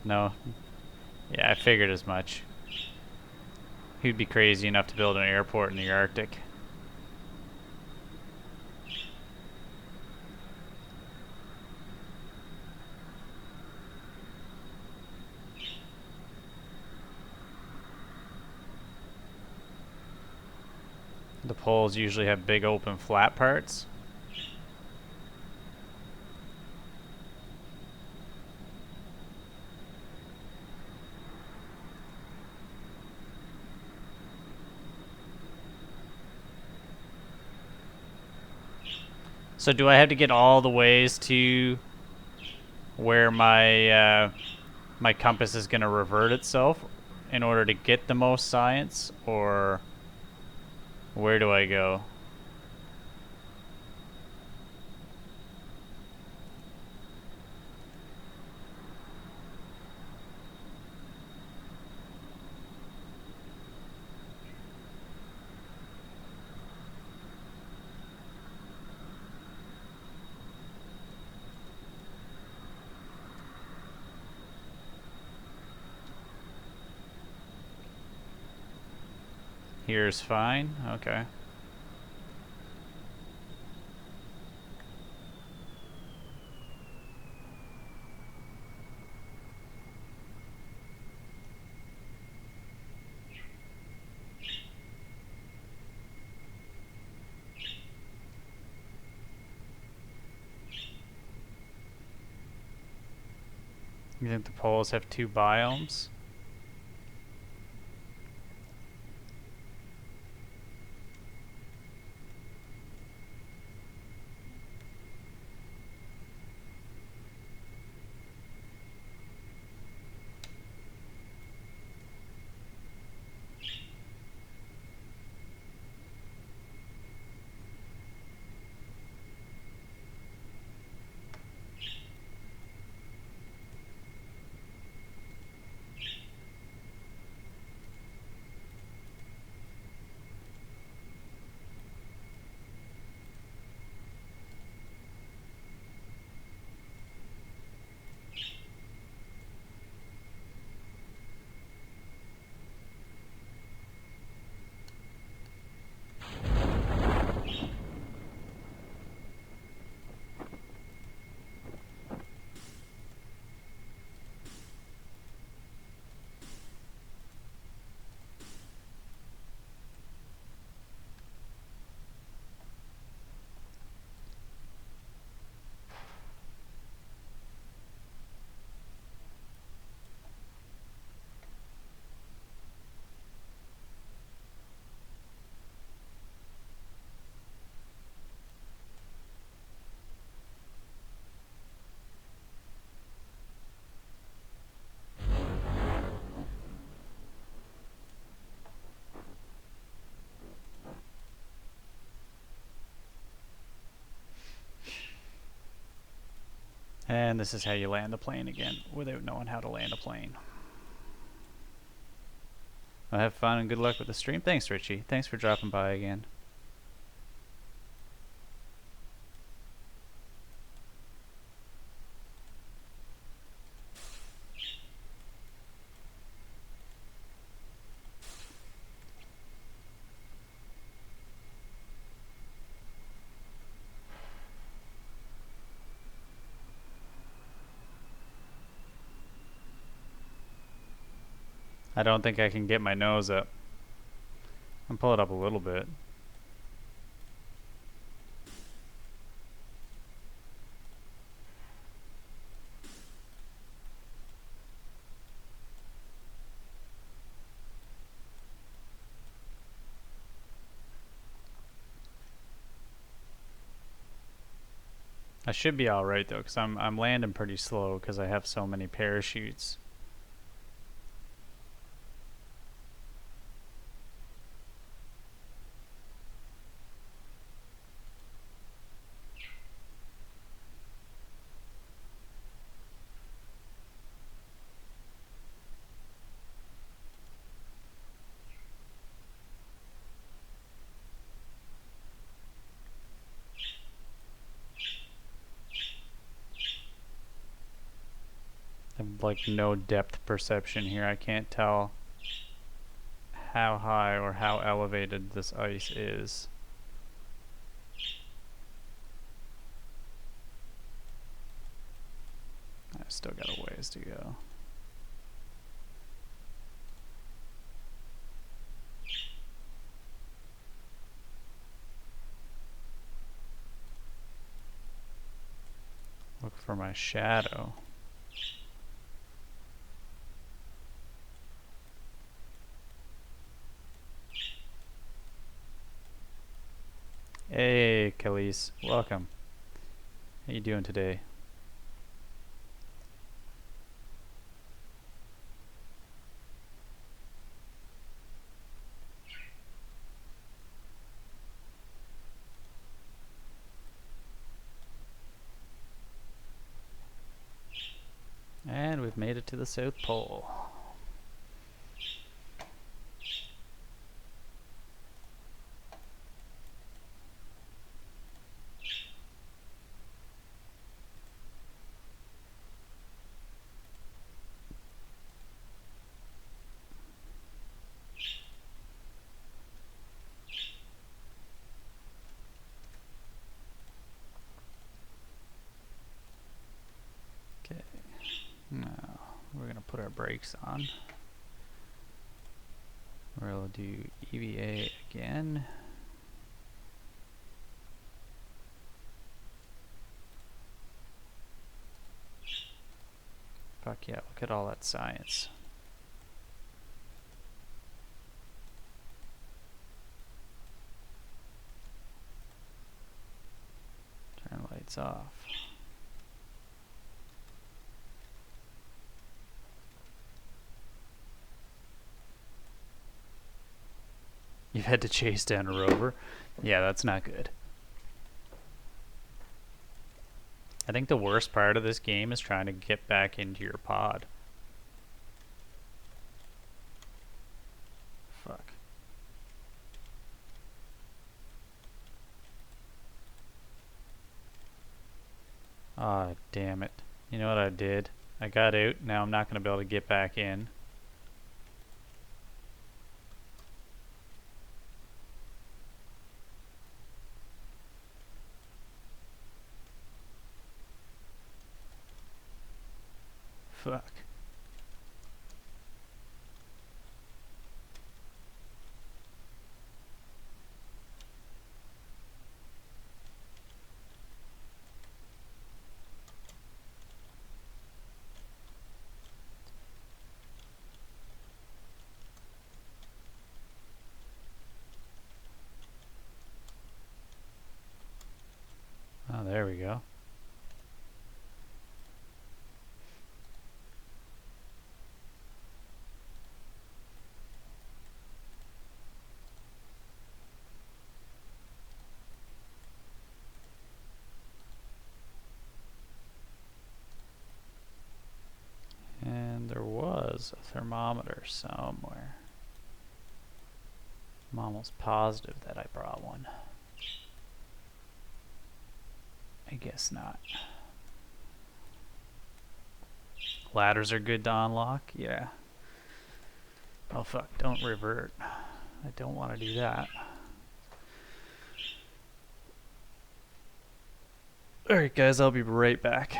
No. Yeah, I figured as much. Who'd be crazy enough to build an airport in the Arctic? The poles usually have big open flat parts. So do I have to get all the ways to where my my compass is going to revert itself in order to get the most science, or where do I go? Here's fine. Okay. You think the poles have two biomes? And this is how you land a plane again, without knowing how to land a plane. Well, have fun and good luck with the stream. Thanks, Richie. Thanks for dropping by again. I don't think I can get my nose up. I'm pull it up a little bit. I should be all right though, because I'm landing pretty slow because I have so many parachutes. I have like no depth perception here. I can't tell how high or how elevated this ice is. I still got a ways to go. Look for my shadow. Hey, Khalees, welcome. How you doing today? And we've made it to the South Pole. Okay, now we're gonna put our brakes on. We'll do EVA again. Fuck yeah, look at all that science. Turn lights off. You've had to chase down a rover? Yeah, that's not good. I think the worst part of this game is trying to get back into your pod. Fuck. Ah, oh, damn it. You know what I did? I got out, now I'm not going to be able to get back in. Fuck. Oh, there we go. So thermometer somewhere. I'm almost positive that I brought one. I guess not. Ladders are good to unlock? Yeah. Oh fuck, don't revert. I don't want to do that. Alright guys, I'll be right back.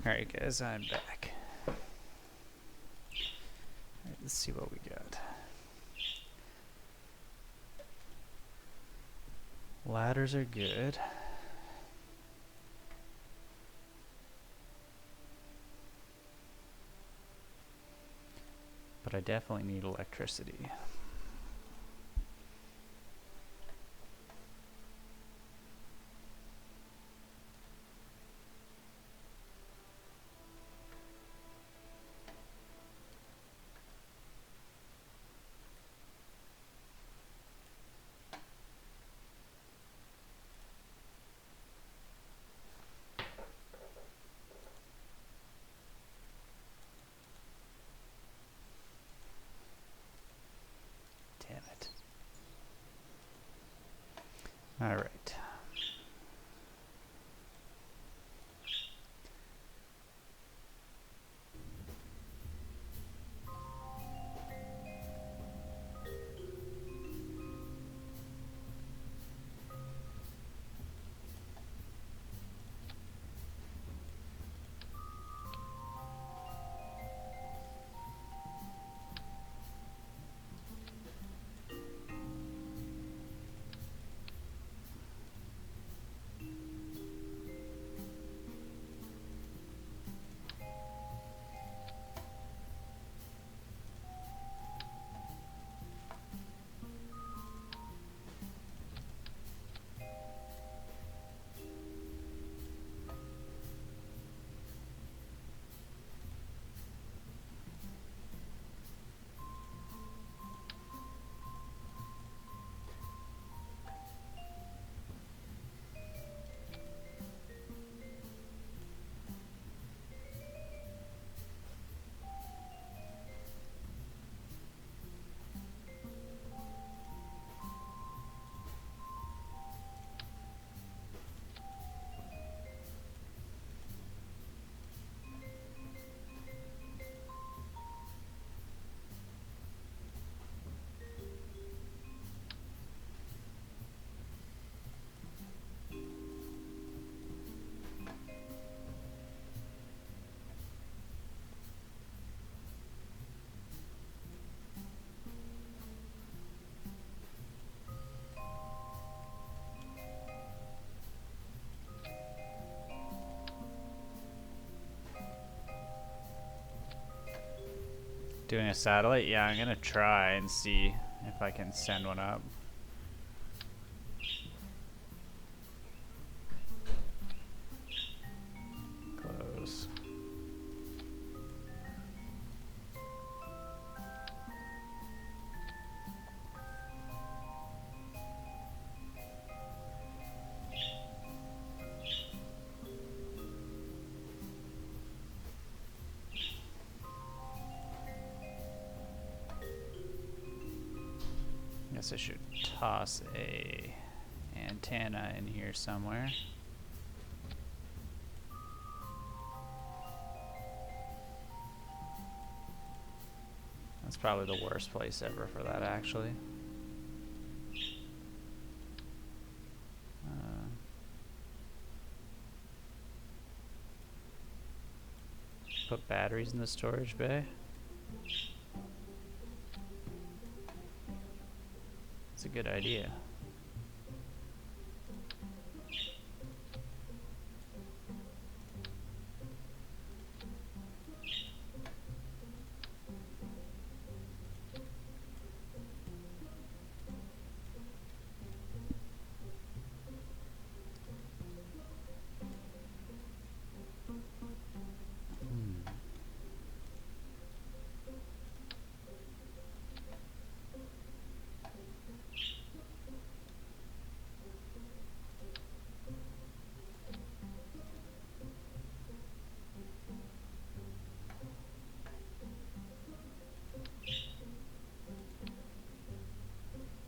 Alright guys, I'm back. Alright, let's see what we got. Ladders are good. But I definitely need electricity. Doing a satellite? Yeah, I'm gonna try and see if I can send one up. Close. Guess I should toss a antenna in here somewhere. That's probably the worst place ever for that, actually. Put batteries in the storage bay. It's a good idea.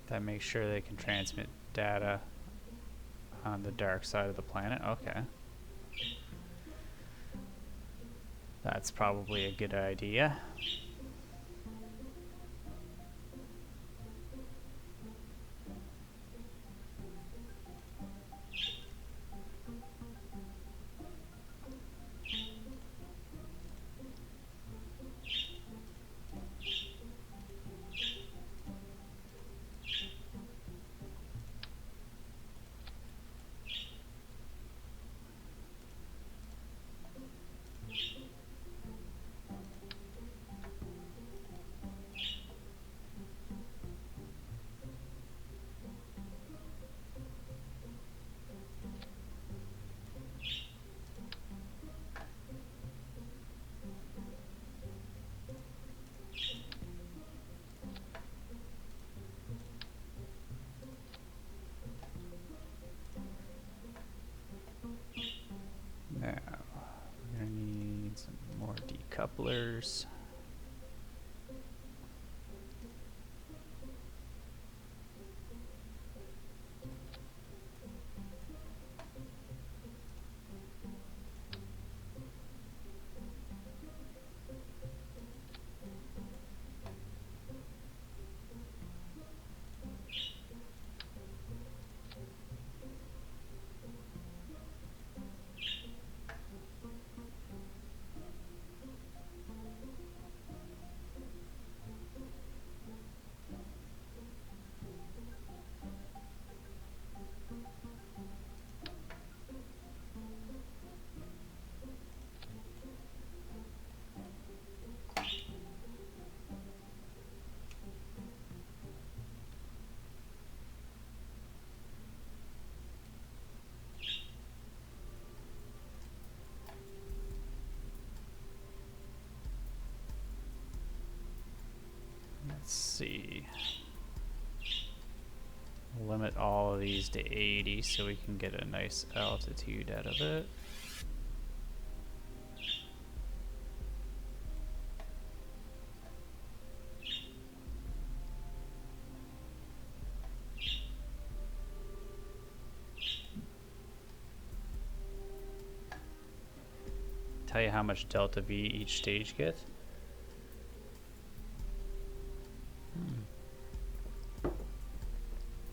That makes sure they can transmit data on the dark side of the planet. Okay. That's probably a good idea. Now, we're gonna need some more decouplers. Let's see. Limit all of these to 80 so we can get a nice altitude out of it. Tell you how much delta V each stage gets.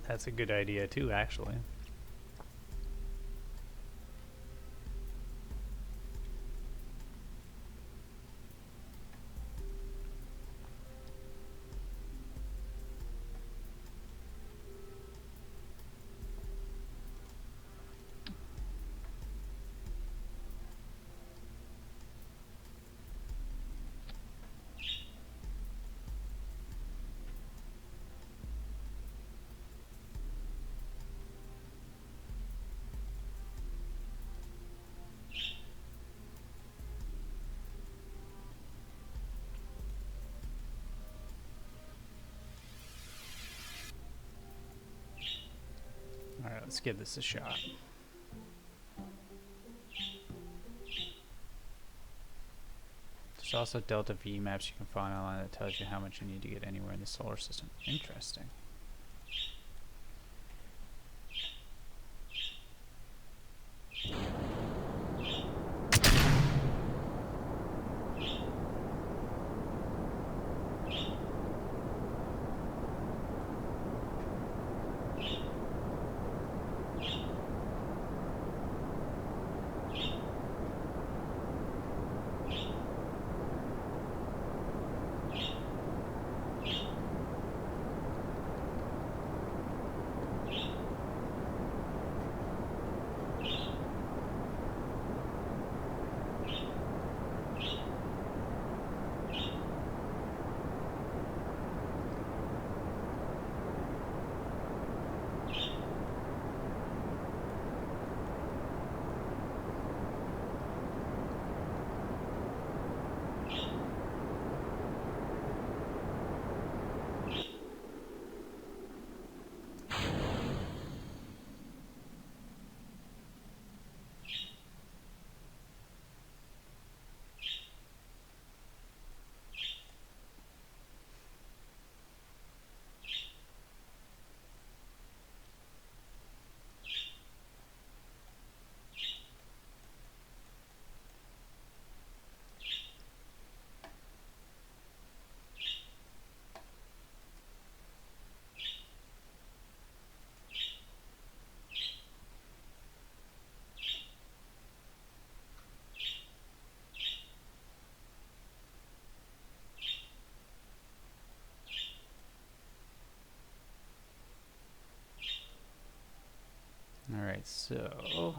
That's a good idea too, actually. Let's give this a shot. There's also delta V maps you can find online that tells you how much you need to get anywhere in the solar system. Interesting. Alright, so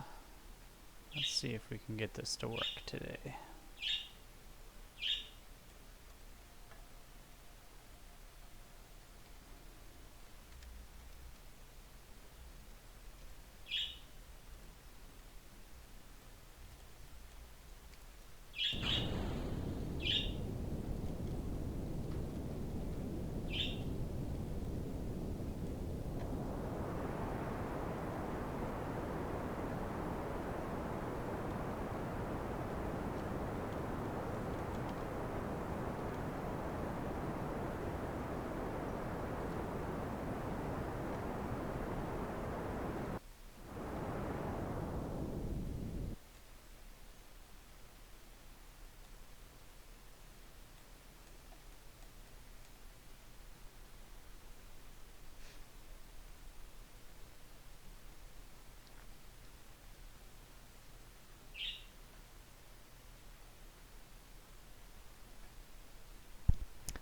let's see if we can get this to work today.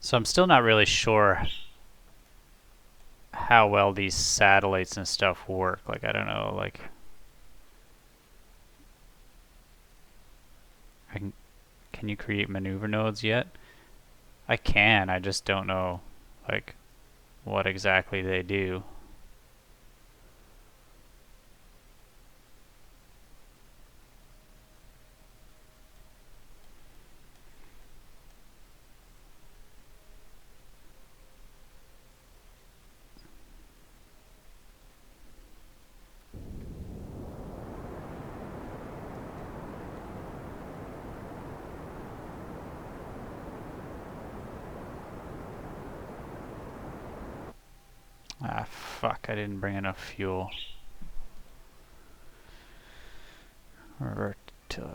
So I'm still not really sure how well these satellites and stuff work. Like, I don't know, like can you create maneuver nodes yet? I can, I just don't know like what exactly they do. Ah, fuck, I didn't bring enough fuel. Revert to...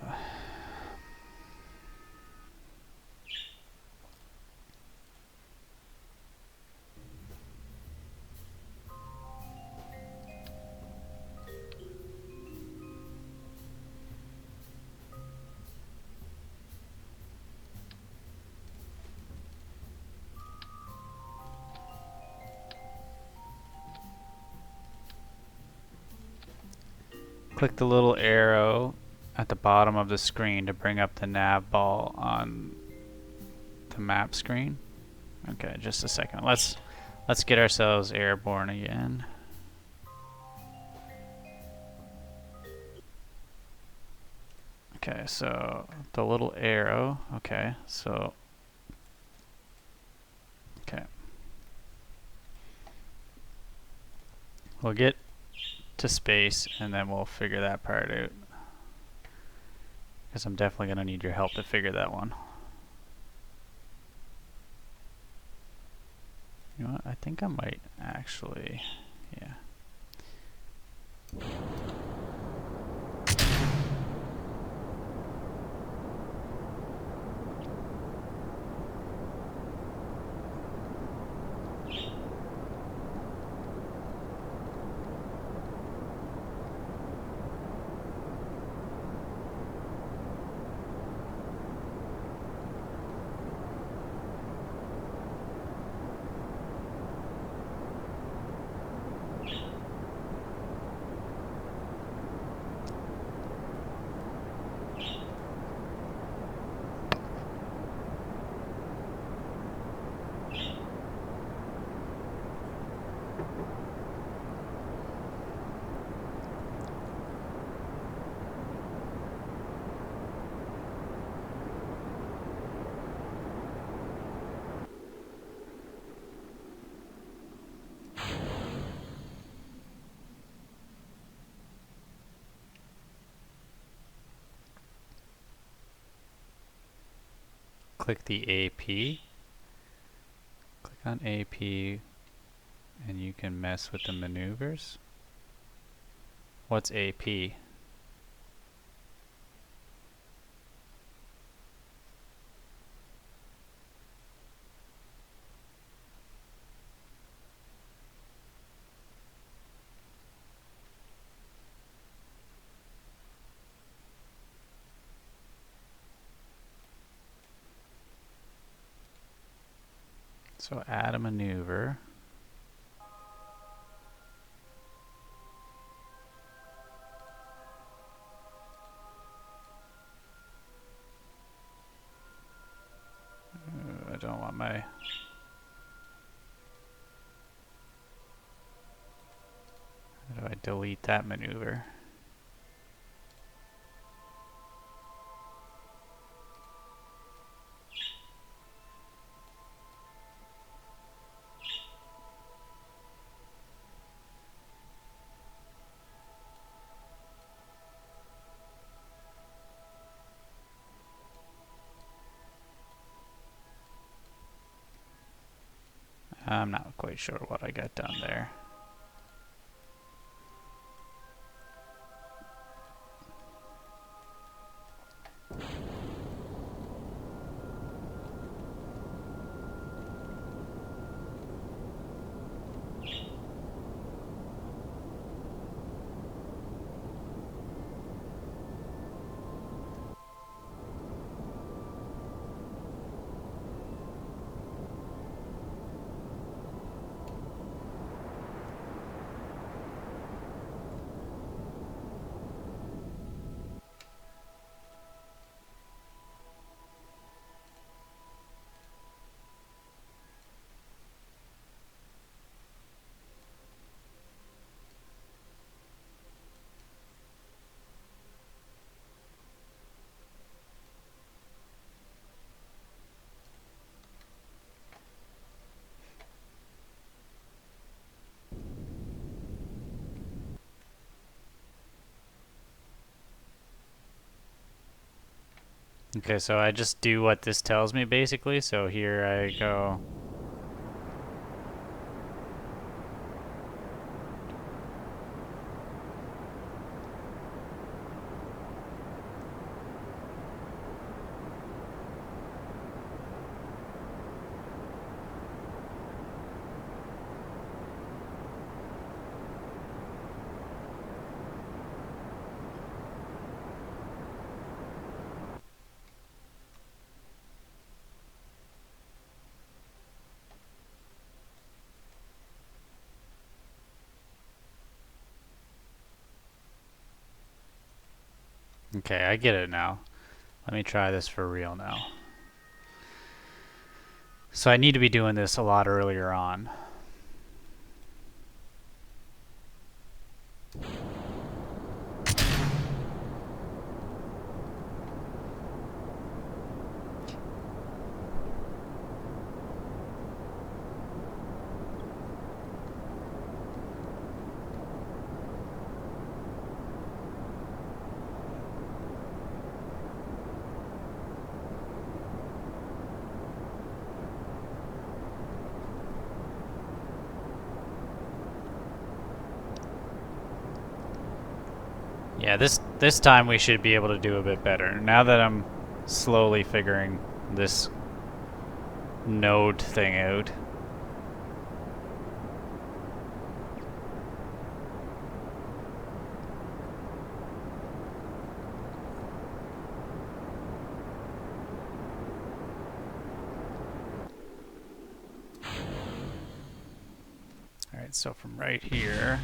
Click the little arrow at the bottom of the screen to bring up the nav ball on the map screen. Okay, just a second. Let's get ourselves airborne again. Okay, so the little arrow. Okay, so okay. We'll get to space, and then we'll figure that part out. Because I'm definitely going to need your help to figure that one. You know what? I think I might actually, yeah. Click the AP. Click on AP and you can mess with the maneuvers. What's AP? So add a maneuver. I don't want my... How do I delete that maneuver? I'm not quite sure what I got done there. Okay, so I just do what this tells me basically. So here I go. Okay, I get it now. Let me try this for real now. So I need to be doing this a lot earlier on. Yeah, this time we should be able to do a bit better. Now that I'm slowly figuring this node thing out. Alright, so from right here...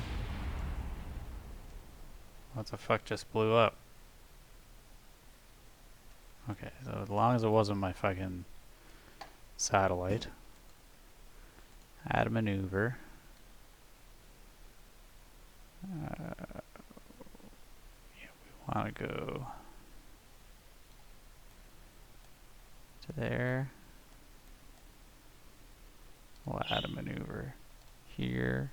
What the fuck just blew up? Okay, so as long as it wasn't my fucking satellite. Add a maneuver. Yeah, we want to go to there. We'll add a maneuver here.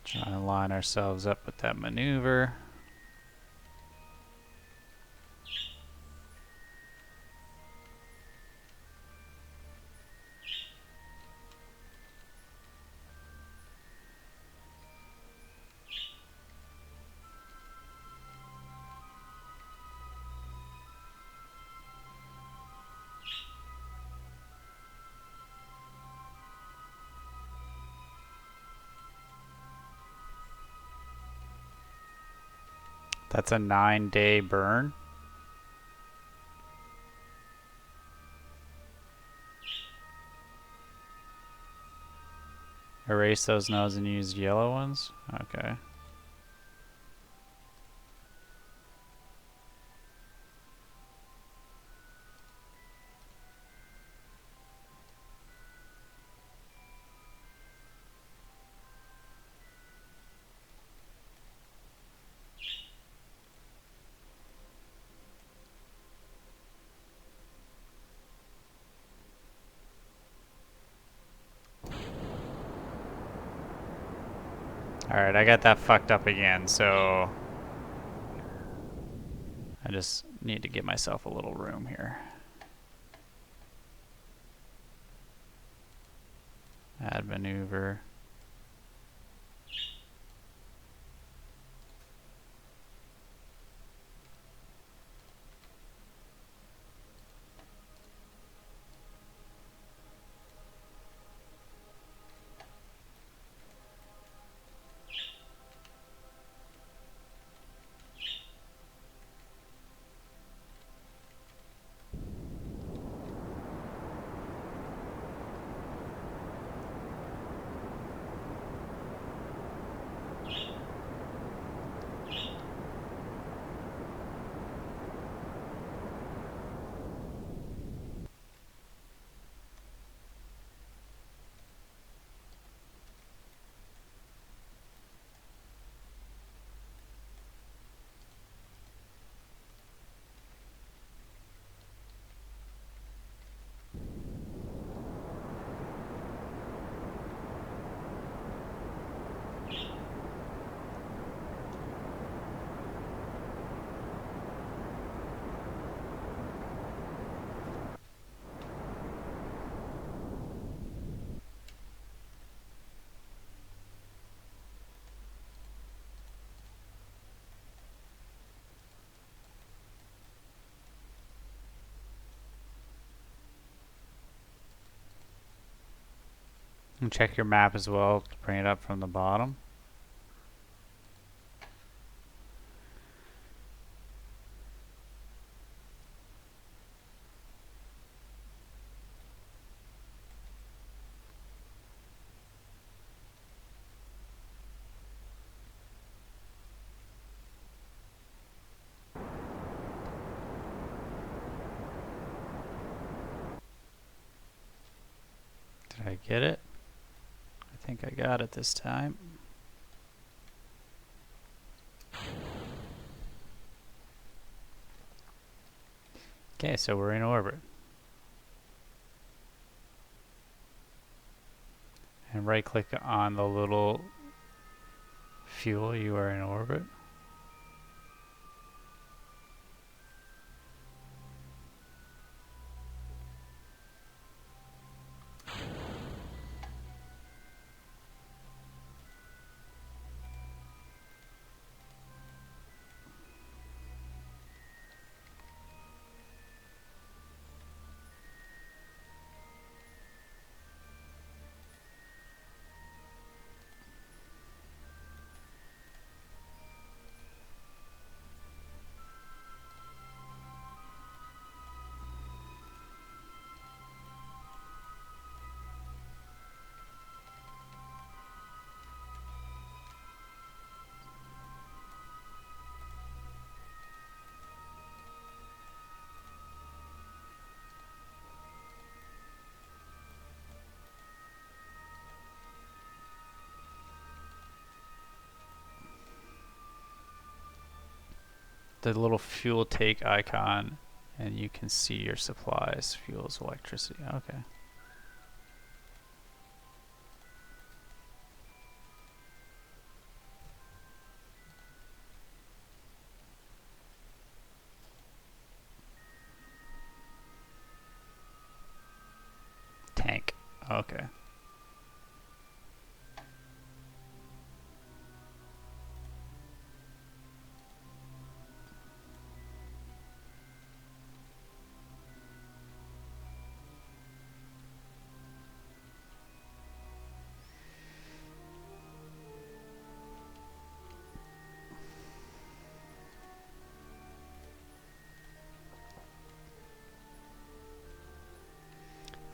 Trying to line ourselves up with that maneuver. That's a 9-day burn. Erase those nodes and use yellow ones? Okay. Alright, I got that fucked up again, so... I just need to give myself a little room here. Add maneuver. And check your map as well to bring it up from the bottom. Did I get it? I think I got it this time. Okay, so we're in orbit. And right click on the little fuel, you are in orbit. The little fuel take icon, and you can see your supplies, fuels, electricity. Okay. Tank. Okay.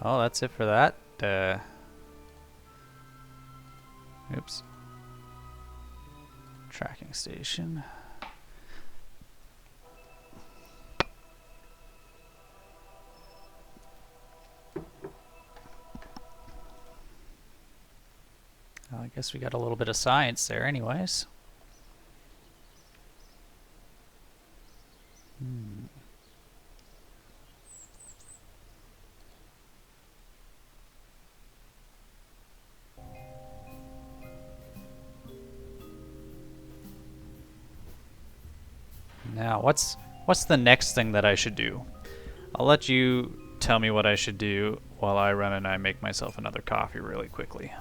Oh, that's it for that. Oops. Tracking station. Well, I guess we got a little bit of science there anyways. Now, what's the next thing that I should do? I'll let you tell me what I should do while I run and I make myself another coffee really quickly.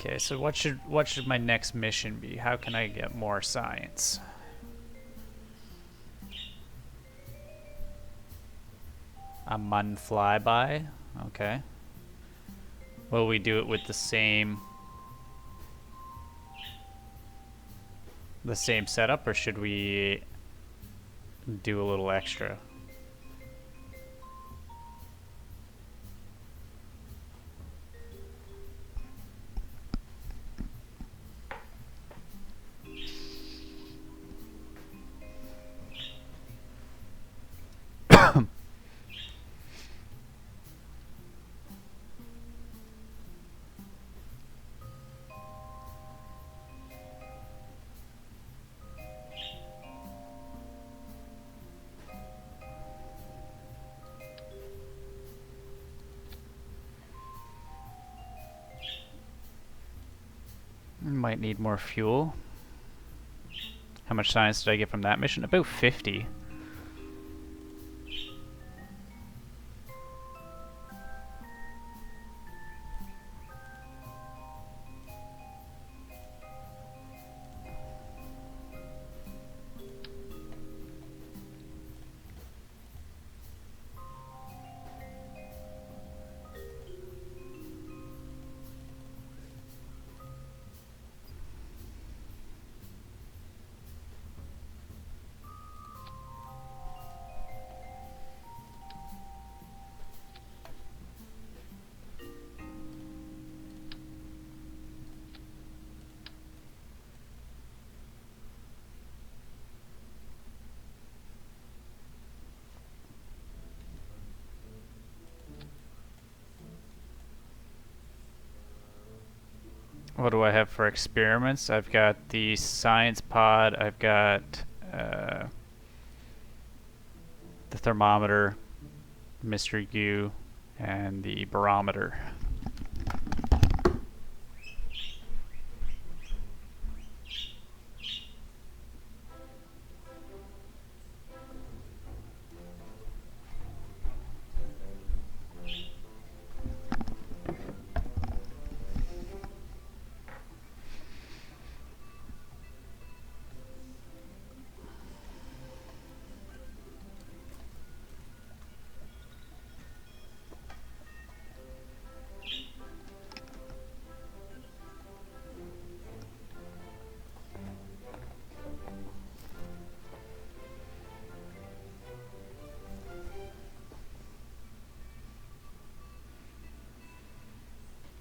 Okay, so what should my next mission be? How can I get more science? A month flyby? Okay. Will we do it with the same setup, or should we do a little extra? Might need more fuel. How much science did I get from that mission? About 50. What do I have for experiments? I've got the science pod. I've got the thermometer, mystery goo, and the barometer.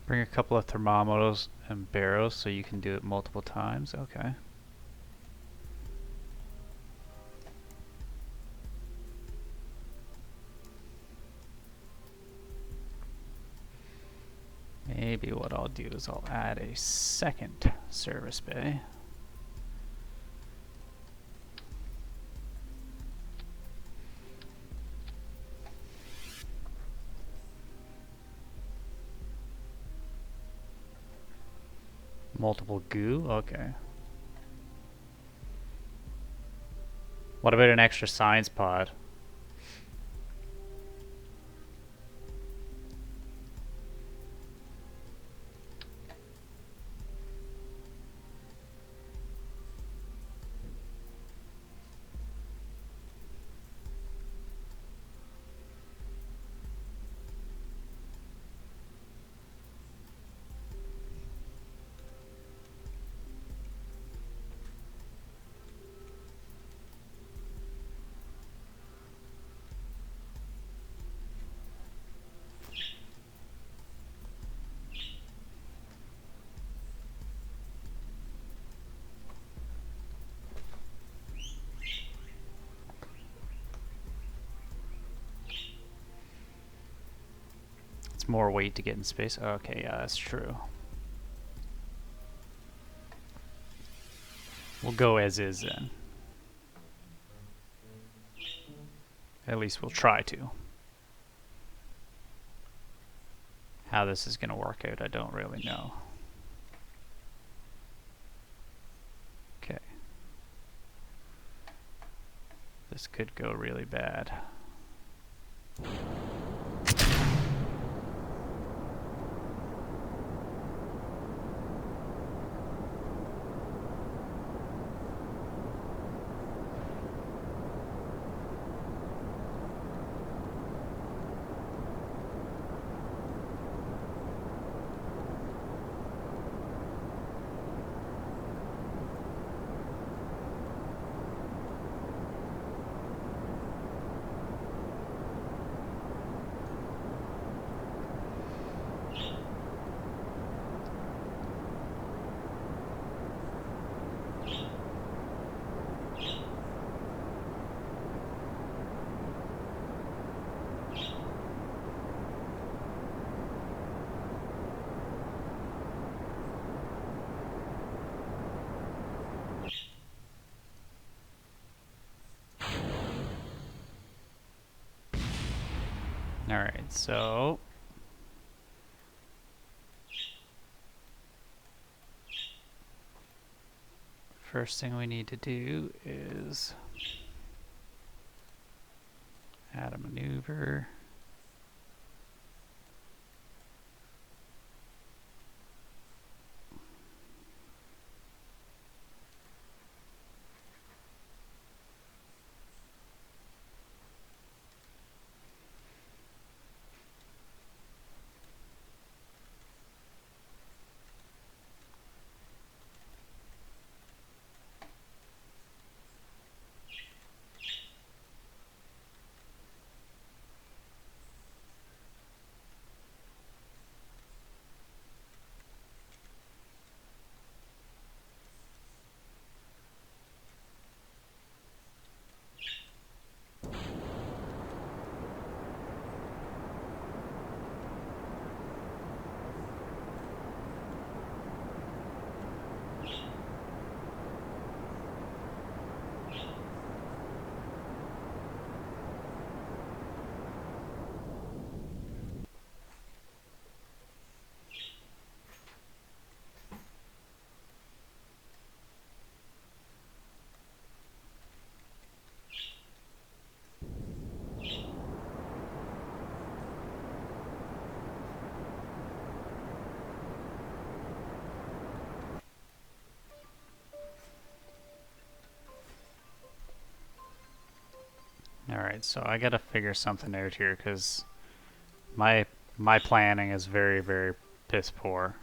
Bring a couple of thermometers and barrels so you can do it multiple times. Okay. Maybe what I'll do is I'll add a second service bay. Multiple goo? Okay. What about an extra science pod? More weight to get in space. Okay, yeah, that's true. We'll go as is then. At least we'll try to. How this is going to work out, I don't really know. Okay. This could go really bad. Alright, so first thing we need to do is add a maneuver. Alright, so I gotta figure something out here, because my planning is very, very piss poor.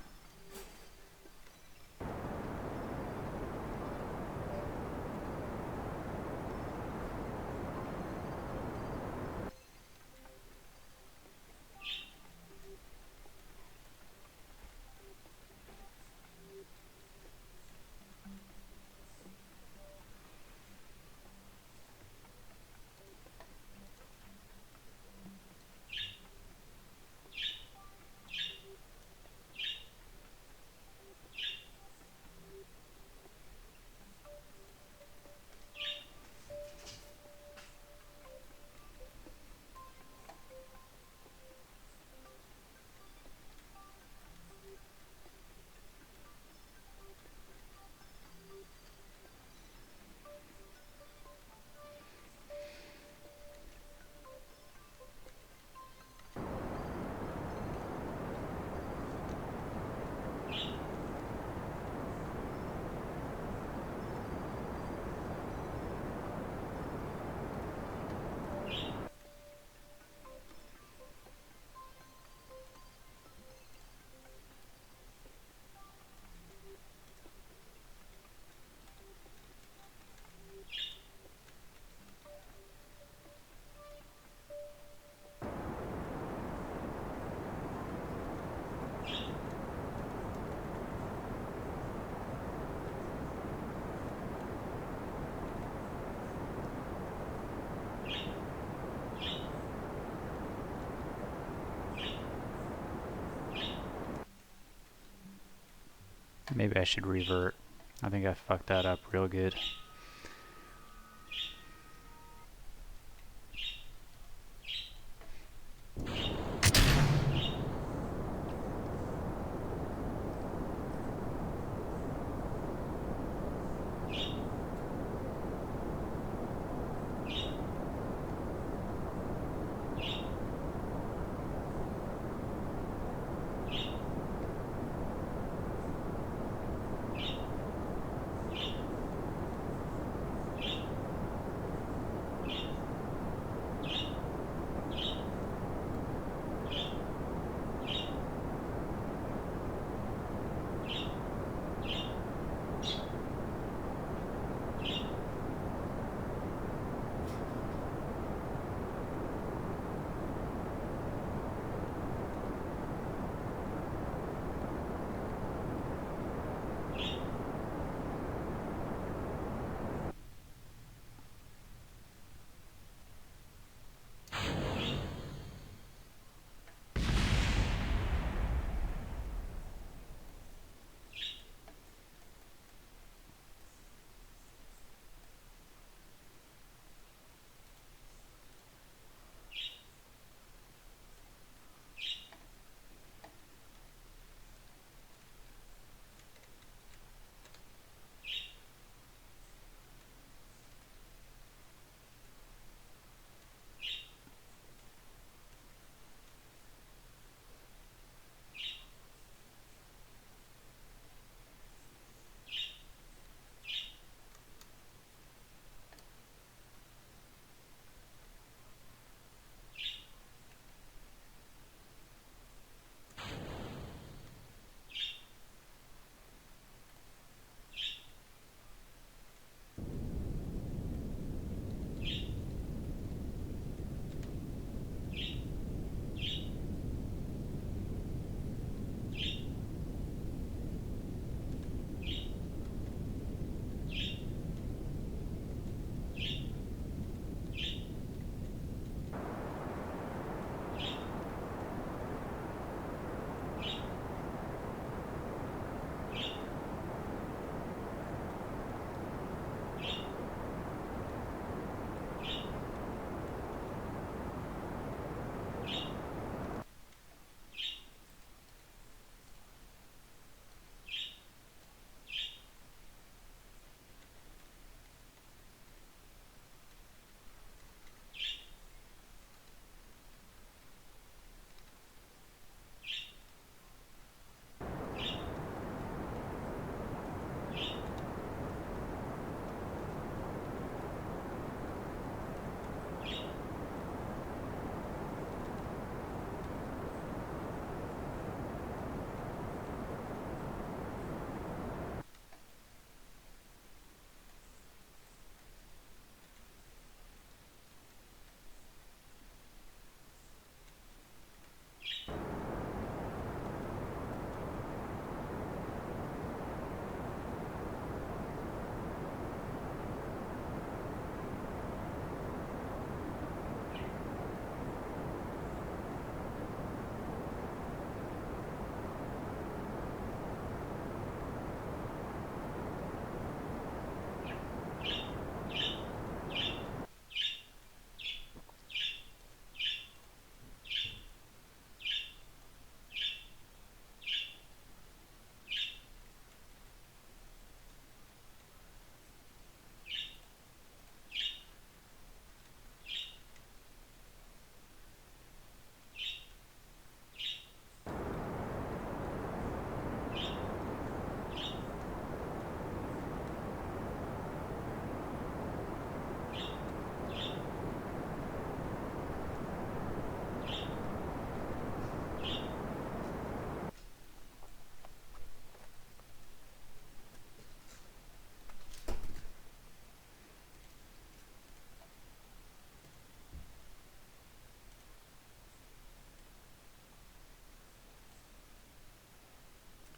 Maybe I should revert. I think I fucked that up real good.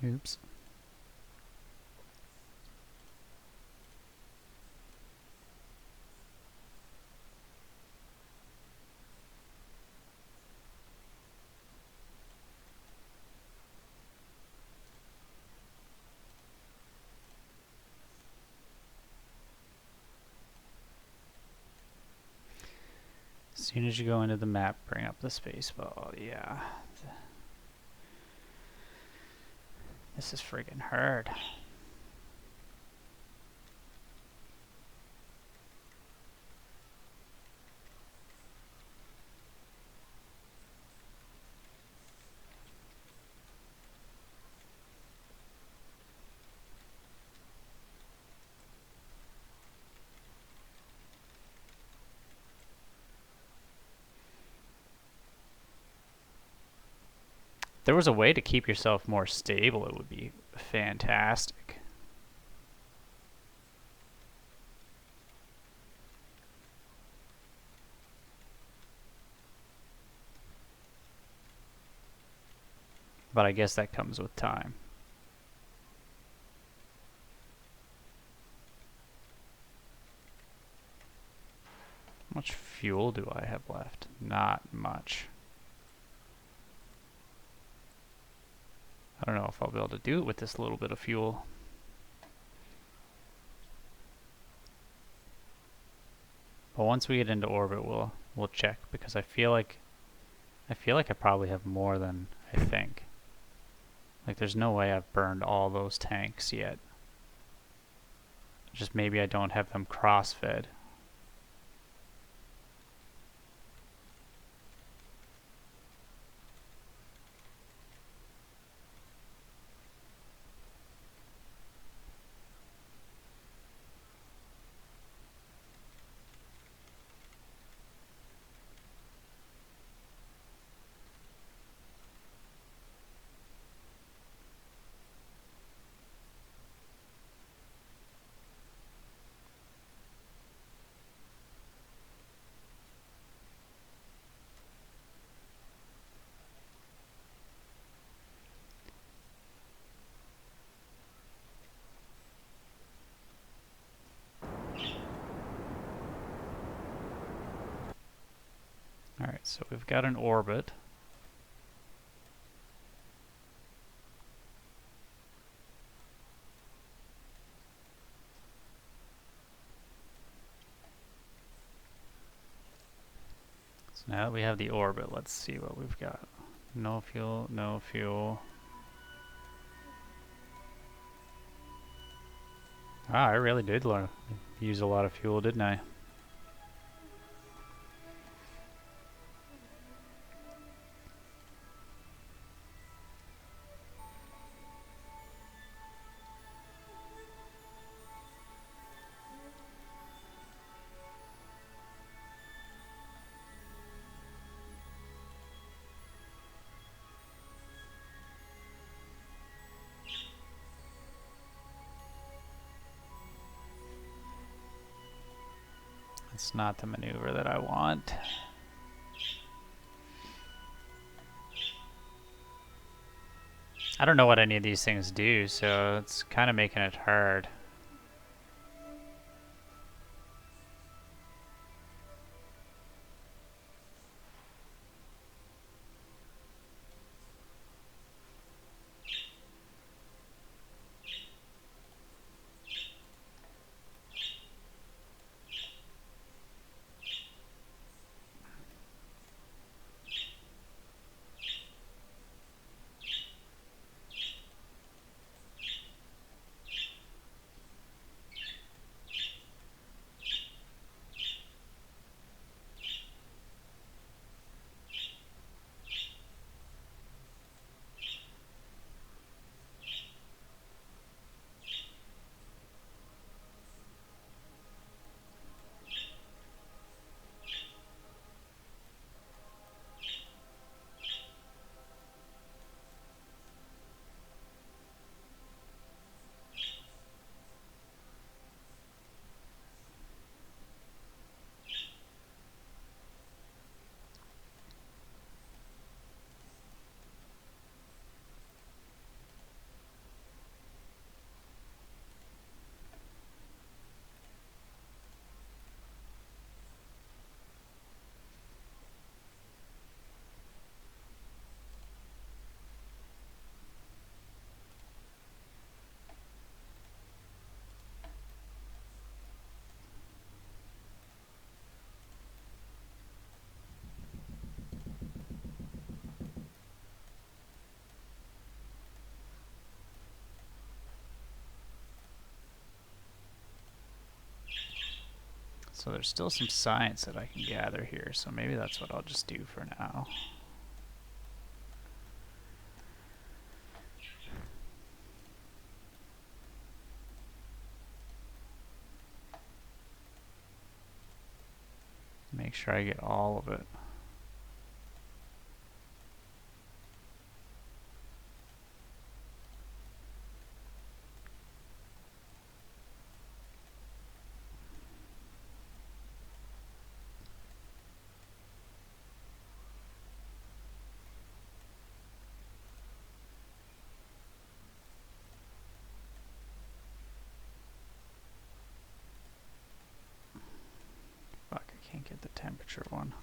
Oops. As soon as you go into the map, bring up the space ball. Yeah. This is friggin' hard. If there was a way to keep yourself more stable, it would be fantastic. But I guess that comes with time. How much fuel do I have left? Not much. I don't know if I'll be able to do it with this little bit of fuel. But once we get into orbit, we'll check, because I feel like I probably have more than I think. Like, there's no way I've burned all those tanks yet. Just maybe I don't have them cross-fed. Alright, so we've got an orbit. So now that we have the orbit, let's see what we've got. No fuel, no fuel. Ah, I really did use a lot of fuel, didn't I? It's not the maneuver that I want. I don't know what any of these things do, so it's kind of making it hard. So there's still some science that I can gather here, so maybe that's what I'll just do for now. Make sure I get all of it. Fuck, I can't get the temperature one.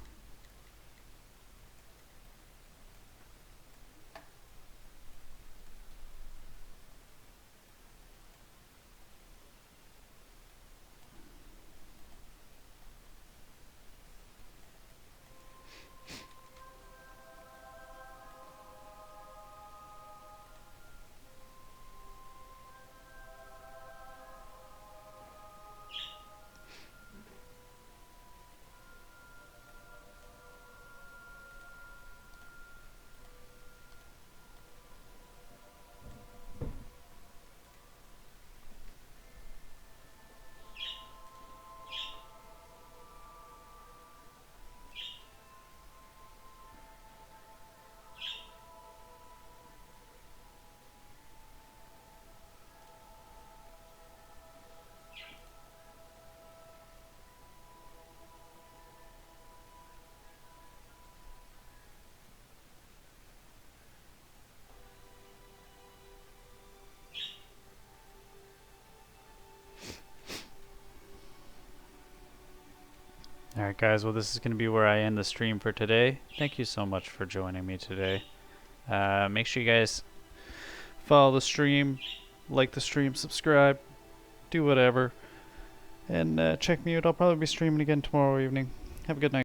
Alright guys, well this is going to be where I end the stream for today. Thank you so much for joining me today. Make sure you guys follow the stream, like the stream, subscribe, do whatever. And check me out, I'll probably be streaming again tomorrow evening. Have a good night.